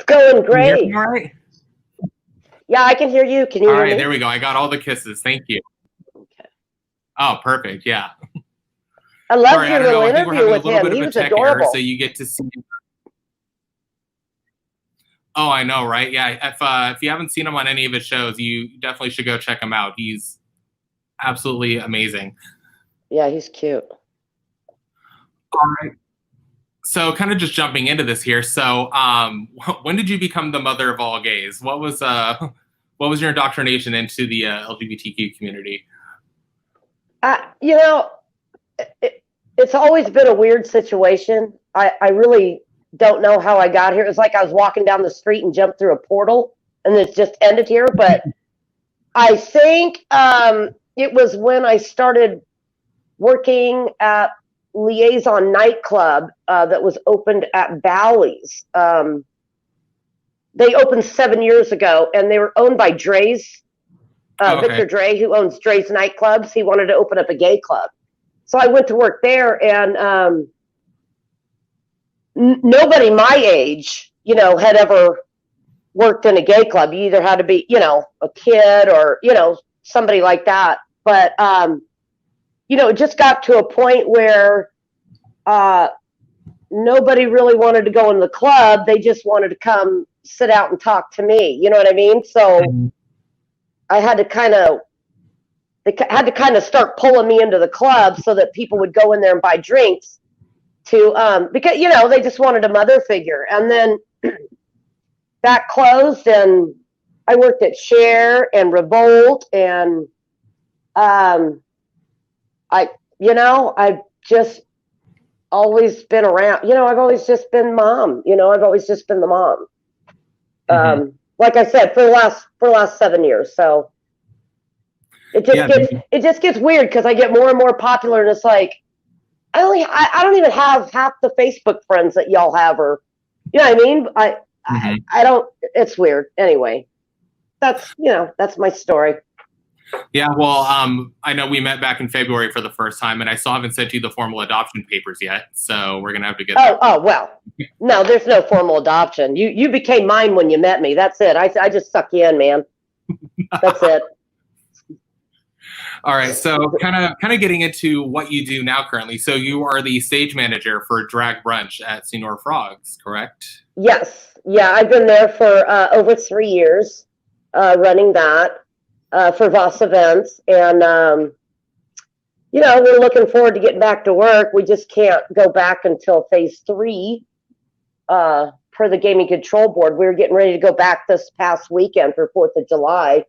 Going great. Can you hear me all right? Yeah, I can hear you. Can you hear me? All right, there we go. I got all the kisses. Thank you. Okay. Oh, perfect. Yeah. I love your little interview with him. He was adorable. So you get to see. Oh, I know, right? Yeah. If you haven't seen him on any of his shows, you definitely should go check him out. He's absolutely amazing. Yeah, he's cute. All right. So kind of just jumping into this here. So when did you become the mother of all gays? What was your indoctrination into the LGBTQ community? You know, it's always been a weird situation. I really don't know how I got here. It's like I was walking down the street and jumped through a portal and it just ended here. But I think it was when I started working at Liaison nightclub that was opened at Bally's. They opened 7 years ago, and they were owned by Dre's. Okay. Victor Dre, who owns Dre's nightclubs, he wanted to open up a gay club. So I went to work there, and nobody my age, had ever worked in a gay club. You either had to be, a kid or, somebody like that. But, it just got to a point where nobody really wanted to go in the club. They just wanted to come sit out and talk to me. You know what I mean? So I had to kind of start pulling me into the club so that people would go in there and buy drinks to, because, they just wanted a mother figure. And then that closed, and I worked at Share and Revolt, and I've just always been around. I've always just been mom. I've always just been the mom. Like I said, for the last 7 years. So it just gets weird because I get more and more popular, and it's like I don't even have half the Facebook friends that y'all have, or what I mean. I don't. It's weird. Anyway, that's my story. Yeah, well, I know we met back in February for the first time, and I still haven't sent you the formal adoption papers yet, so we're going to have to get well, no, there's no formal adoption. You became mine when you met me. That's it. I just suck you in, man. That's it. All right, so kind of getting into what you do now currently. So you are the stage manager for Drag Brunch at Senior Frogs, correct? Yes. Yeah, I've been there for over 3 years, running that. For Voss Events, and we're looking forward to getting back to work. We just can't go back until phase 3 per the Gaming Control Board. We were getting ready to go back this past weekend for 4th of July,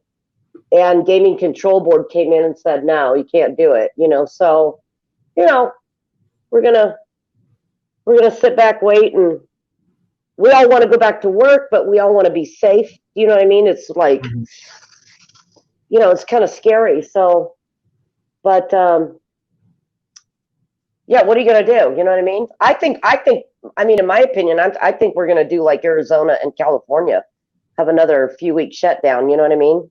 and Gaming Control Board came in and said, no, you can't do it. So we're gonna sit back, wait, and we all want to go back to work, but we all want to be safe. You know what I mean? It's like it's kind of scary. So, but what are you going to do? You know what I mean? I think, in my opinion, I think we're going to do like Arizona and California, have another few week shutdown. You know what I mean?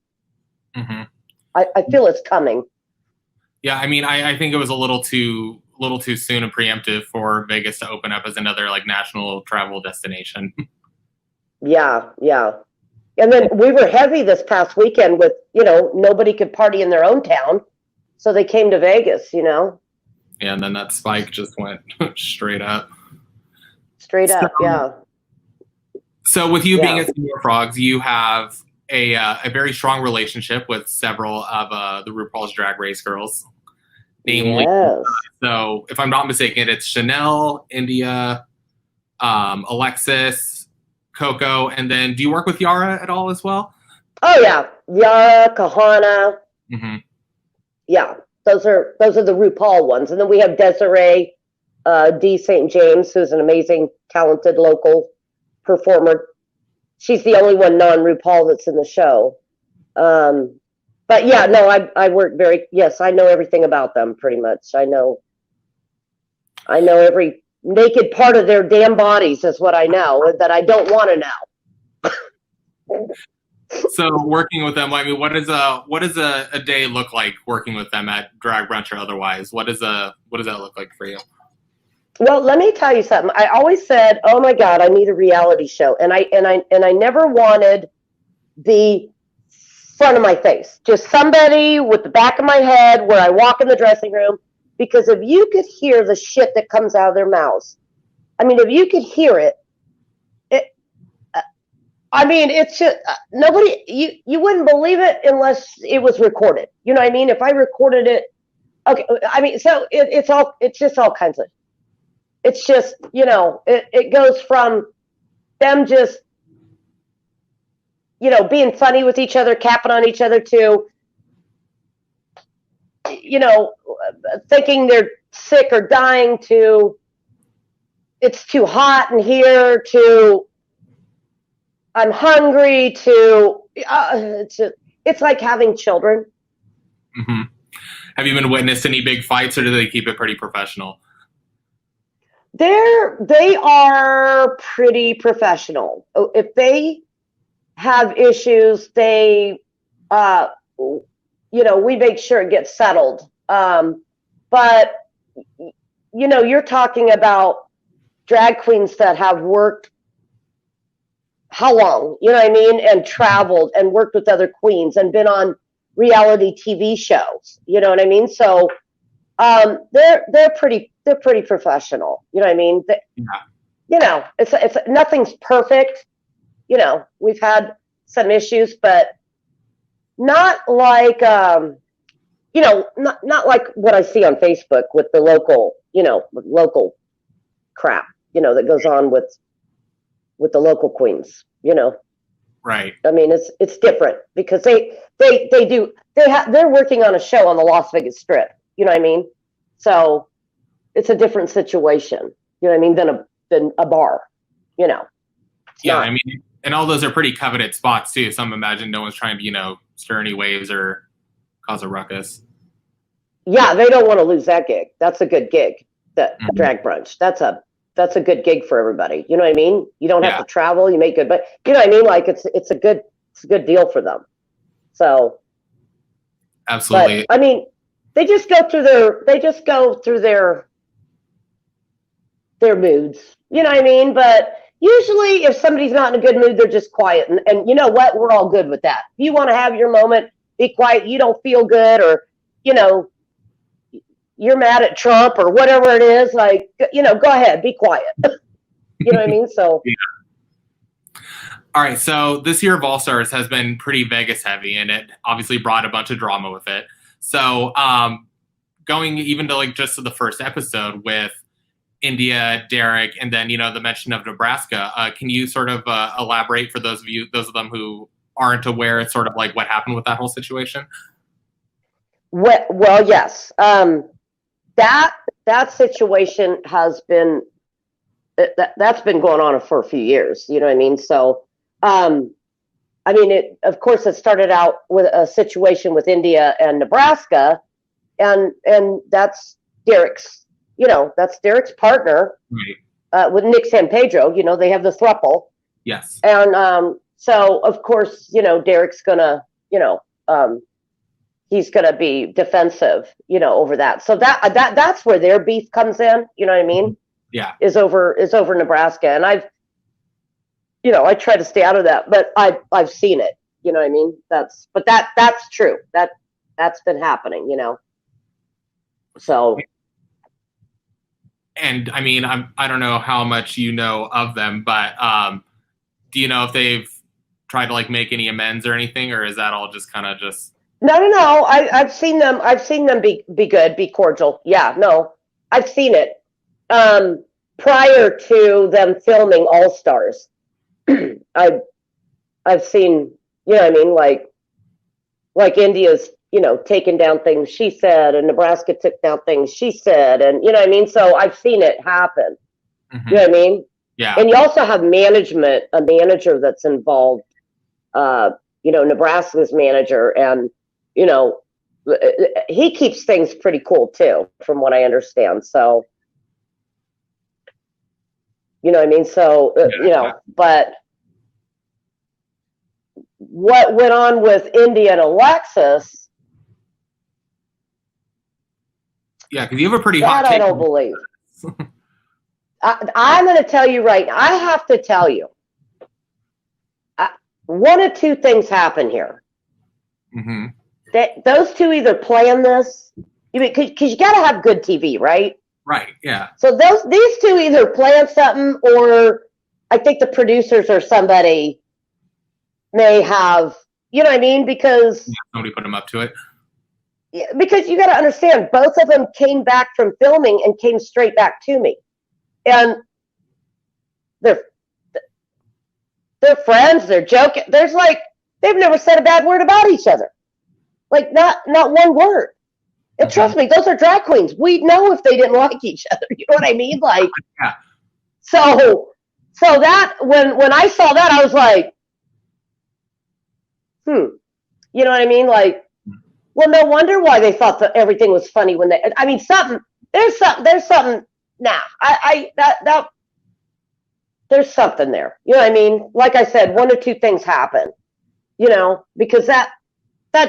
I feel it's coming. Yeah. I think it was a little too soon and preemptive for Vegas to open up as another like national travel destination. Yeah. And then we were heavy this past weekend with, nobody could party in their own town. So they came to Vegas, Yeah, and then that spike just went straight up. Yeah. So with you being at Senior Frogs, you have a very strong relationship with several of the RuPaul's Drag Race girls. Namely, so if I'm not mistaken, it's Chanel, India, Alexis, Coco, and then do you work with Yara at all as well? Oh yeah, Yara, Kahana. Yeah, those are the RuPaul ones, and then we have Desiree D. St. James, who's an amazing, talented local performer. She's the only one non-RuPaul that's in the show. But yeah, no, I work I know everything about them pretty much. I know every naked part of their damn bodies is what I know that I don't want to know. So working with them, what does a day look like working with them at Drag Brunch or otherwise? What does that look like for you? Well, let me tell you something. I always said, "Oh my God, I need a reality show," and I never wanted the front of my face, just somebody with the back of my head where I walk in the dressing room. Because if you could hear the shit that comes out of their mouths, if you could hear it, it's just nobody. You wouldn't believe it unless it was recorded. You know what I mean? If I recorded it, okay. So it's just all kinds of. it's just, you know, it goes from them just, you know, being funny with each other, capping on each other, to, you know, thinking they're sick or dying, to it's too hot in here, to I'm hungry, to it's like having children. Mm-hmm. Have you been witnessed any big fights, or do they keep it pretty professional? They are pretty professional. If they have issues, they, you know, we make sure it gets settled. But, you know, you're talking about drag queens that have worked how long, you know what I mean, and traveled and worked with other queens and been on reality TV shows, you know what I mean? So they're pretty professional, you know what I mean? Yeah. You know, it's nothing's perfect. You know, we've had some issues, but not like you know, not like what I see on Facebook with the local, you know, local crap, you know, that goes on with the local queens, you know. Right. I mean, it's different because they're working on a show on the Las Vegas Strip, you know what I mean? So it's a different situation, you know what I mean, than a bar, you know. Yeah, I mean, and all those are pretty coveted spots too. So I'm imagine no one's trying to, you know, stir any waves or cause a ruckus. Yeah, they don't want to lose that gig. That's a good gig. That Drag Brunch. That's a good gig for everybody. You know what I mean? You don't have to travel. You make good, but you know what I mean? Like it's a good deal for them. So absolutely. But, I mean, they just go through their moods. You know what I mean? But usually if somebody's not in a good mood, they're just quiet. And you know what? We're all good with that. If you want to have your moment, be quiet. You don't feel good, or, you know, you're mad at Trump or whatever it is, like, you know, go ahead, be quiet. You know what I mean? So. Yeah. All right. So this year of All Stars has been pretty Vegas heavy, and it obviously brought a bunch of drama with it. So going even to like just to the first episode with India, Derek, and then, you know, the mention of Nebraska, can you sort of elaborate for those of them who aren't aware, sort of like what happened with that whole situation? Well, yes. That situation has been that's been going on for a few years. You know what I mean? So, I mean, of course, it started out with a situation with India and Nebraska, and that's Derek's. You know, that's Derek's partner, right. With Nick San Pedro. You know, they have the throuple. Yes. And so, of course, you know, Derek's gonna, you know, he's gonna be defensive, you know, over that. So that's where their beef comes in. You know what I mean? Yeah. Is over Nebraska, and I try to stay out of that, but I've seen it. You know what I mean? That's true. That's been happening. You know. So. And I mean, I don't know how much you know of them, but do you know if they've tried to like make any amends or anything, or is that all just kind of just? No. I've seen them. I've seen them be good, be cordial. Yeah, no, I've seen it. Prior to them filming All Stars, I've seen, you know what I mean, like India's, you know, taking down things she said, and Nebraska took down things she said, and you know what I mean. So I've seen it happen. Mm-hmm. You know what I mean? Yeah. And you also have a manager that's involved. You know, Nebraska's manager, and you know, he keeps things pretty cool too, from what I understand. So, you know what I mean? So, you know, but what went on with India and Alexis? Yeah, because you have a pretty hot take. I don't believe. I'm going to tell you right now. I have to tell you. One of two things happen here. Mm-hmm. That those two either plan this, because you got to have good TV, right? Right. Yeah. So these two either plan something, or I think the producers or somebody may have, you know what I mean? Because somebody put them up to it. Because you got to understand, both of them came back from filming and came straight back to me. and they're friends, they're joking. There's like, they've never said a bad word about each other. Like not one word. And trust me, those are drag queens. We'd know if they didn't like each other. You know what I mean? Like, Yeah. So that when I saw that, I was like, you know what I mean? Like, well, no wonder why they thought that everything was funny when they. I mean, there's something. Nah, there's something there. You know what I mean? Like I said, one or two things happen. You know, because that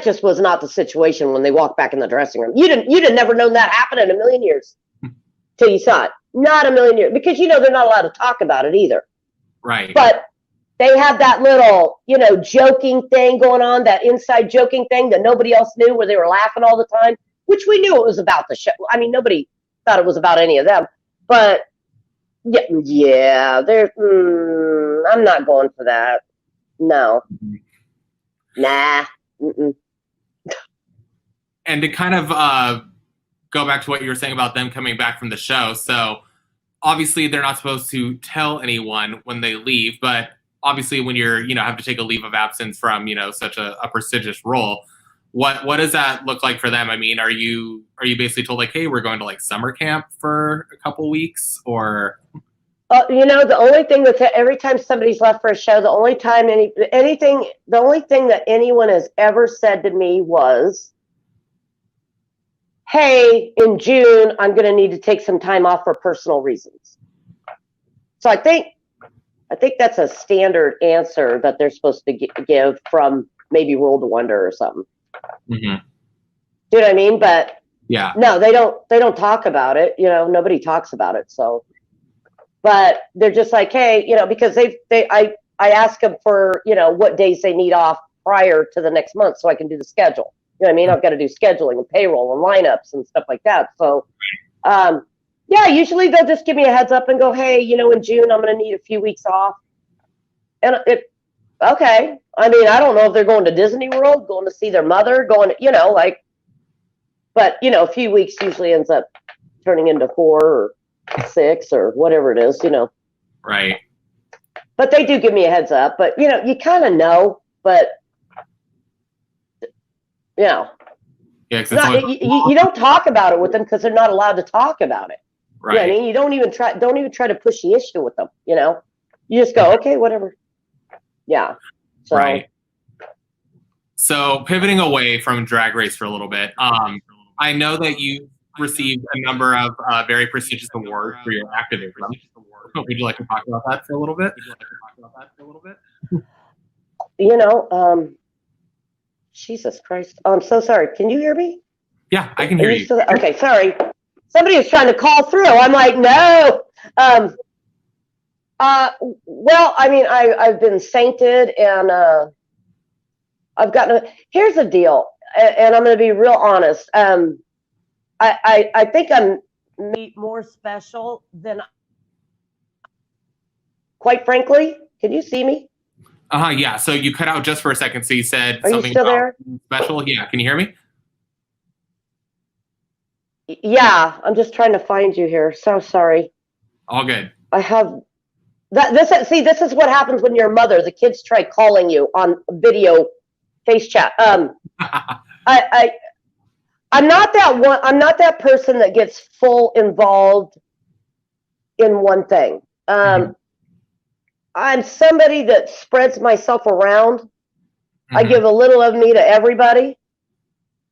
just was not the situation when they walked back in the dressing room. You'd have never known that happened in a million years till you saw it. Not a million years, because you know they're not allowed to talk about it either. Right. But they had that little, you know, joking thing going on, that inside joking thing that nobody else knew, where they were laughing all the time, which we knew it was about the show. I mean, nobody thought it was about any of them. But yeah, I'm not going for that. No. Nah. Mm-mm. And to kind of go back to what you were saying about them coming back from the show. So obviously they're not supposed to tell anyone when they leave, but obviously when you're, you know, have to take a leave of absence from, you know, such a prestigious role, what does that look like for them? I mean, are you basically told like, hey, we're going to like summer camp for a couple weeks, or? You know, the only thing that every time somebody's left for a show, the only thing that anyone has ever said to me was, hey, in June, I'm going to need to take some time off for personal reasons. So I think that's a standard answer that they're supposed to give from maybe World of Wonder or something. Mm-hmm. Do you know what I mean? But yeah, no, they don't talk about it. You know, nobody talks about it. So, but they're just like, hey, you know, because I ask them for, you know, what days they need off prior to the next month so I can do the schedule. You know what I mean? I've got to do scheduling and payroll and lineups and stuff like that. So, yeah, usually they'll just give me a heads up and go, hey, you know, in June, I'm going to need a few weeks off. And okay. I mean, I don't know if they're going to Disney World, going to see their mother, you know, like, but, you know, a few weeks usually ends up turning into 4 or 6 or whatever it is, you know. Right. But they do give me a heads up. But, you know, you kind of know, but, you know. Yeah, you don't talk about it with them because they're not allowed to talk about it. Right. Yeah, I mean, you don't even try to push the issue with them. You know, you just go, okay, whatever. Yeah. So. Right. So pivoting away from Drag Race for a little bit, I know that you received a number of very prestigious awards for your activism. Would you like to talk about that for a little bit? You know, Jesus Christ. I'm so sorry. Can you hear me? Yeah, I can hear you. Okay, sorry. Somebody was trying to call through. I'm like, no. Well, I mean, I've been sainted, and I've gotten. Here's the deal, and I'm going to be real honest. I think I'm more special than. Quite frankly, can you see me? Yeah. So you cut out just for a second. So you said Are something you still there? Special. Yeah. Can you hear me? Yeah, I'm just trying to find you here. So sorry. All good. I have that. This is what happens when you're a mother. The kids try calling you on video, face chat. I'm not that one. I'm not that person that gets full involved in one thing. I'm somebody that spreads myself around. I give a little of me to everybody.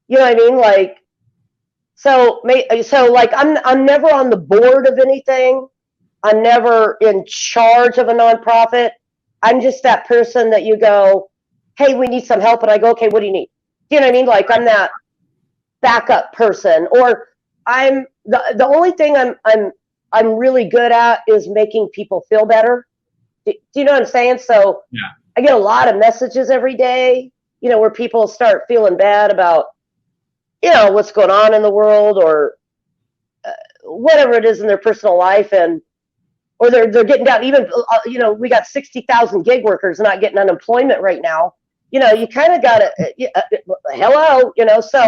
You know what I mean? Like, so like I'm never on the board of anything. I'm never in charge of a nonprofit. I'm just that person that you go, hey, we need some help, and I go, okay, what do you need? You know what I mean? Like, I'm that backup person, or I'm the only thing I'm really good at is making people feel better. Do you know what I'm saying? So yeah. I get a lot of messages every day, you know, where people start feeling bad about, you know, what's going on in the world, or whatever it is in their personal life, or they're getting down. Even, you know, we got 60,000 gig workers not getting unemployment right now. You know, you kind of got to, hello, you know, so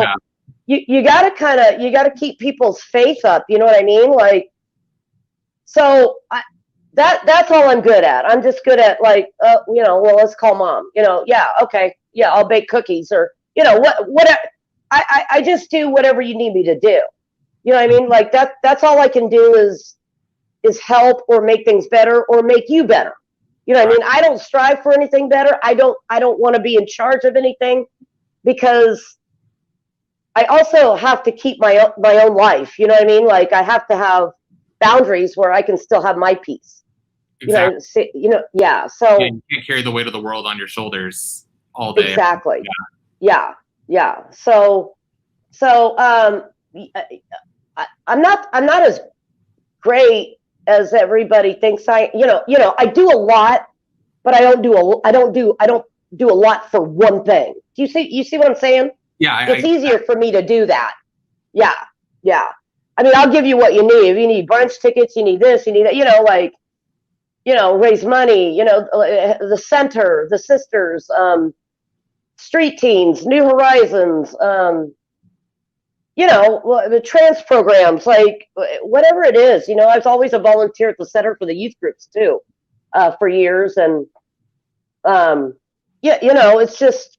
yeah. you got to keep people's faith up. You know what I mean? Like, So that's all I'm good at. I'm just good at like, well, let's call mom. Yeah, okay, yeah, I'll bake cookies or whatever. I just do whatever you need me to do. You know what I mean? Like that's all I can do is help or make things better or make you better. You know what I mean? I don't strive for anything better. I don't want to be in charge of anything because I also have to keep my own life. You know what I mean? Like I have to have boundaries where I can still have my peace. Exactly. Yeah. So you can't carry the weight of the world on your shoulders all day. Exactly. Yeah. So I'm not as great as everybody thinks I. I do a lot, but I don't do a lot for one thing. Do you see what I'm saying? Yeah. It's easier for me to do that. Yeah. I mean, I'll give you what you need. If you need brunch tickets, you need this, you need that. Raise money. The center, the sisters, street teens, New Horizons. The trans programs, like whatever it is. I was always a volunteer at the Center for the Youth Groups too, for years, and it's just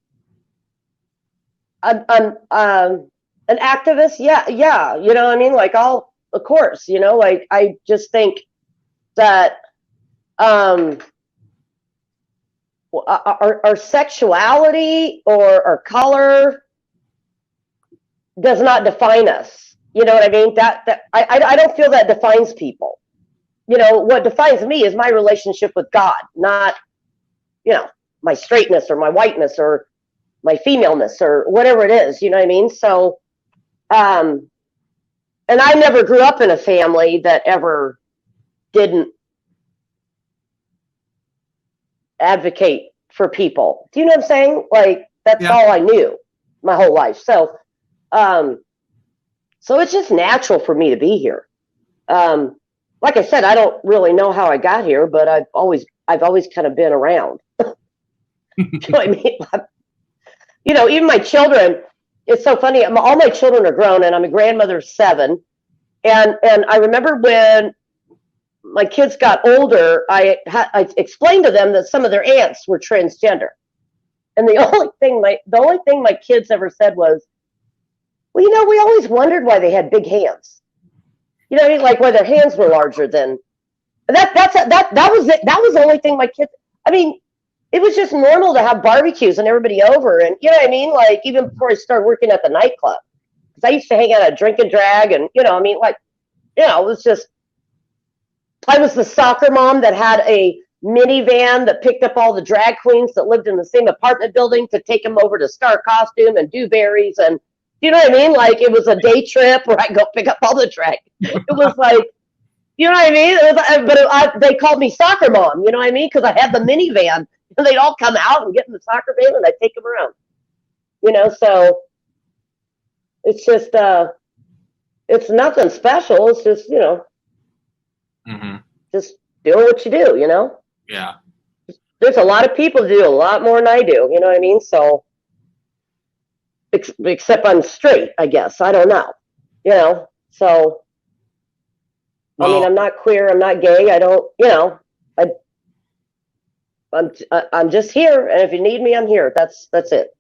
I'm an activist. Yeah. You know what I mean? Like of course, like I just think that our sexuality or our color does not define us. You know what I mean? That I don't feel that defines people. What defines me is my relationship with God, not my straightness or my whiteness or my femaleness or whatever it is. You know what I mean? So, and I never grew up in a family that ever didn't advocate for people. Do you know what I'm saying? Like that's all I knew my whole life. So it's just natural for me to be here. Like I said, I don't really know how I got here, but I've always kind of been around. You know what I mean? Even my children, it's so funny. All my children are grown and I'm a grandmother of 7. And I remember when my kids got older, I explained to them that some of their aunts were transgender. And the only thing my kids ever said was, well, we always wondered why they had big hands. You know what I mean? Like why their hands were larger than that. That was it. That was the only thing my kids. I mean, it was just normal to have barbecues and everybody over, and you know what I mean. Like even before I started working at the nightclub, because I used to hang out at Drink and Drag, and it was just. I was the soccer mom that had a minivan that picked up all the drag queens that lived in the same apartment building to take them over to Star Costume and Dewberry's, and you know what I mean? Like it was a day trip where I go pick up all the drag. It was like, you know what I mean? They called me soccer mom. You know what I mean? Because I had the minivan, and they'd all come out and get in the soccer van, and I'd take them around. So it's just it's nothing special. It's just just doing what you do. Yeah. There's a lot of people who do a lot more than I do. You know what I mean? So. Except I'm straight, I guess. I don't know. So I mean, I'm not queer, I'm not gay. I don't, I'm just here, and if you need me, I'm here. That's it.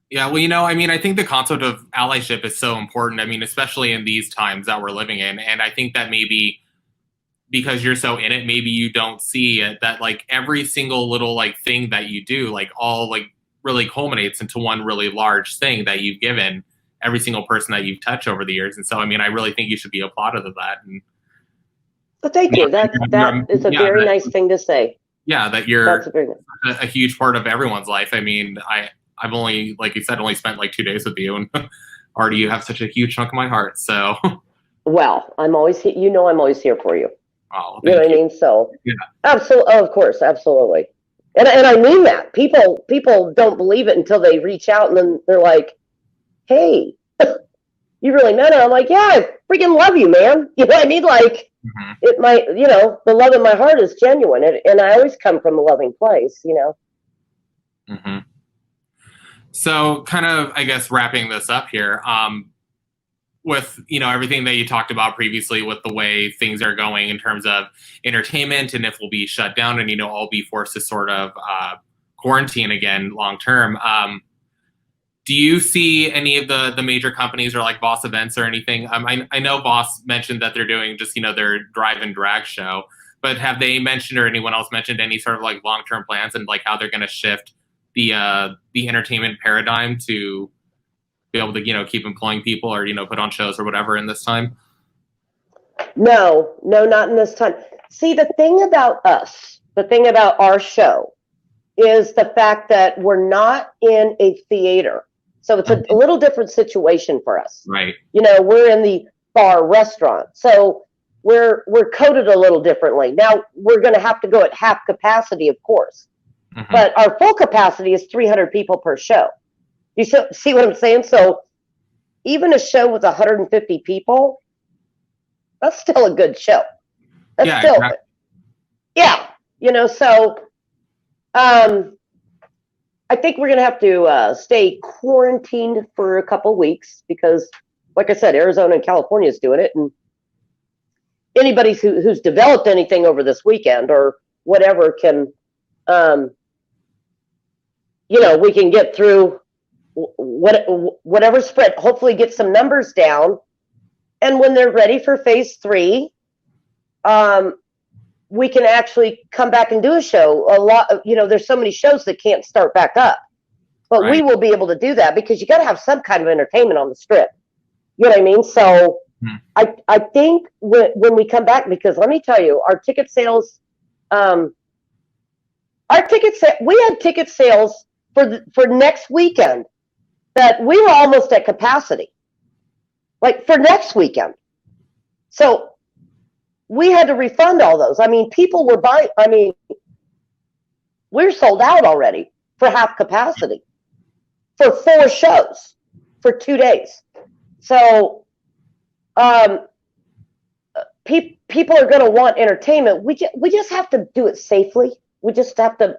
Yeah, well, I mean, I think the concept of allyship is so important. I mean, especially in these times that we're living in, and I think that maybe because you're so in it, maybe you don't see it, that like every single little like thing that you do, like all like really culminates into one really large thing that you've given every single person that you've touched over the years. And so, I mean, I really think you should be applauded of that. And well, thank you. That is a very nice thing to say. Yeah, that you're a huge part of everyone's life. I mean, I've only, like you said, only spent like 2 days with you, and already you have such a huge chunk of my heart. So, well, I'm always, I'm always here for you. Oh, you know what I mean? So, yeah, absolutely, of course, absolutely. And I mean that. People don't believe it until they reach out, and then they're like, "Hey, you really meant it." I'm like, "Yeah, I freaking love you, man." You know what I mean? Like, it might, the love in my heart is genuine, and I always come from a loving place, So, kind of, I guess, wrapping this up here. with, you know, everything that you talked about previously with the way things are going in terms of entertainment and if we'll be shut down and, you know, I'll be forced to sort of quarantine again long term. Do you see any of the major companies or like Voss Events or anything? I know Voss mentioned that they're doing just, you know, their drive and drag show, but have they mentioned or anyone else mentioned any sort of like long-term plans and like how they're going to shift the entertainment paradigm to be able to, you know, keep employing people or, you know, put on shows or whatever in this time? No, not in this time. See, the thing about us, the thing about our show is the fact that we're not in a theater. So it's a little different situation for us. Right. You know, we're in the bar restaurant. So we're coded a little differently. Now we're going to have to go at half capacity, of course. Mm-hmm. But our full capacity is 300 people per show. You see what I'm saying? So even a show with 150 people, that's still a good show. That's still, exactly. Yeah, you know, so I think we're going to have to stay quarantined for a couple weeks because, like I said, Arizona and California is doing it. And anybody who's developed anything over this weekend or whatever can, you know, we can get through whatever spread, hopefully get some numbers down. And when they're ready for phase 3, we can actually come back and do a show. A lot of, you know, there's so many shows that can't start back up, but right. We will be able to do that because you got to have some kind of entertainment on the strip. You know what I mean? So I think when we come back, because let me tell you, our ticket sales, we had ticket sales for next weekend that we were almost at capacity, like for next weekend. So we had to refund all those. I mean, people were buying. I mean, we're sold out already for half capacity for 4 shows for 2 days. So people are going to want entertainment. We just have to do it safely. We just have to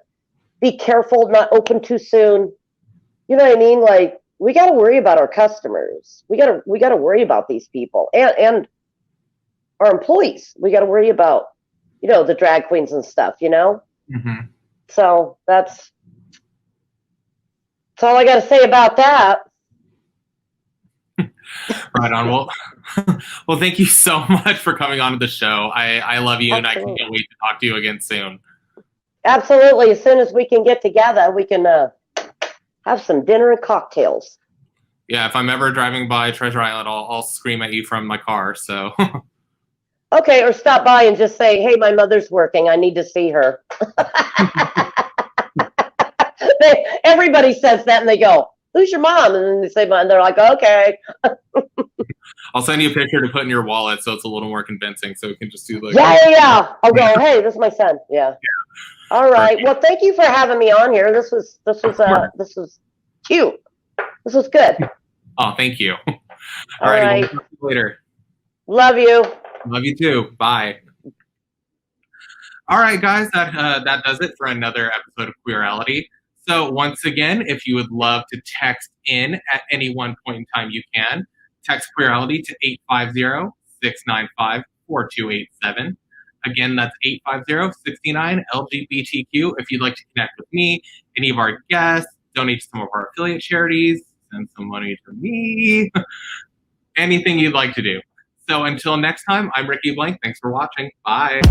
be careful, not open too soon. You know what I mean? Like, we got to worry about our customers. We got to worry about these people and our employees. We got to worry about, you know, the drag queens and stuff, you know? Mm-hmm. So that's all I got to say about that. Right on. Well, thank you so much for coming on to the show. I love you. Absolutely. And I can't wait to talk to you again soon. Absolutely. As soon as we can get together, we can have some dinner and cocktails. Yeah. If I'm ever driving by Treasure Island, I'll scream at you from my car. So. Okay, or stop by and just say, hey, my mother's working. I need to see her. Everybody says that, and they go, who's your mom? And then they say, and they're like, okay. I'll send you a picture to put in your wallet so it's a little more convincing so we can just do like. Yeah. I'll go, hey, this is my son. Yeah. All right. Perfect. Well, thank you for having me on here. This was cute. This was good. Oh, thank you. All right. We'll talk to you later. Love you. Love you too. Bye. All right, guys, that does it for another episode of Queerality. So once again, if you would love to text in at any one point in time, you can. Text Queerality to 850-695-4287. Again, that's 850-69-LGBTQ. If you'd like to connect with me, any of our guests, donate to some of our affiliate charities, send some money to me, anything you'd like to do. So until next time, I'm Rikki Blank. Thanks for watching. Bye.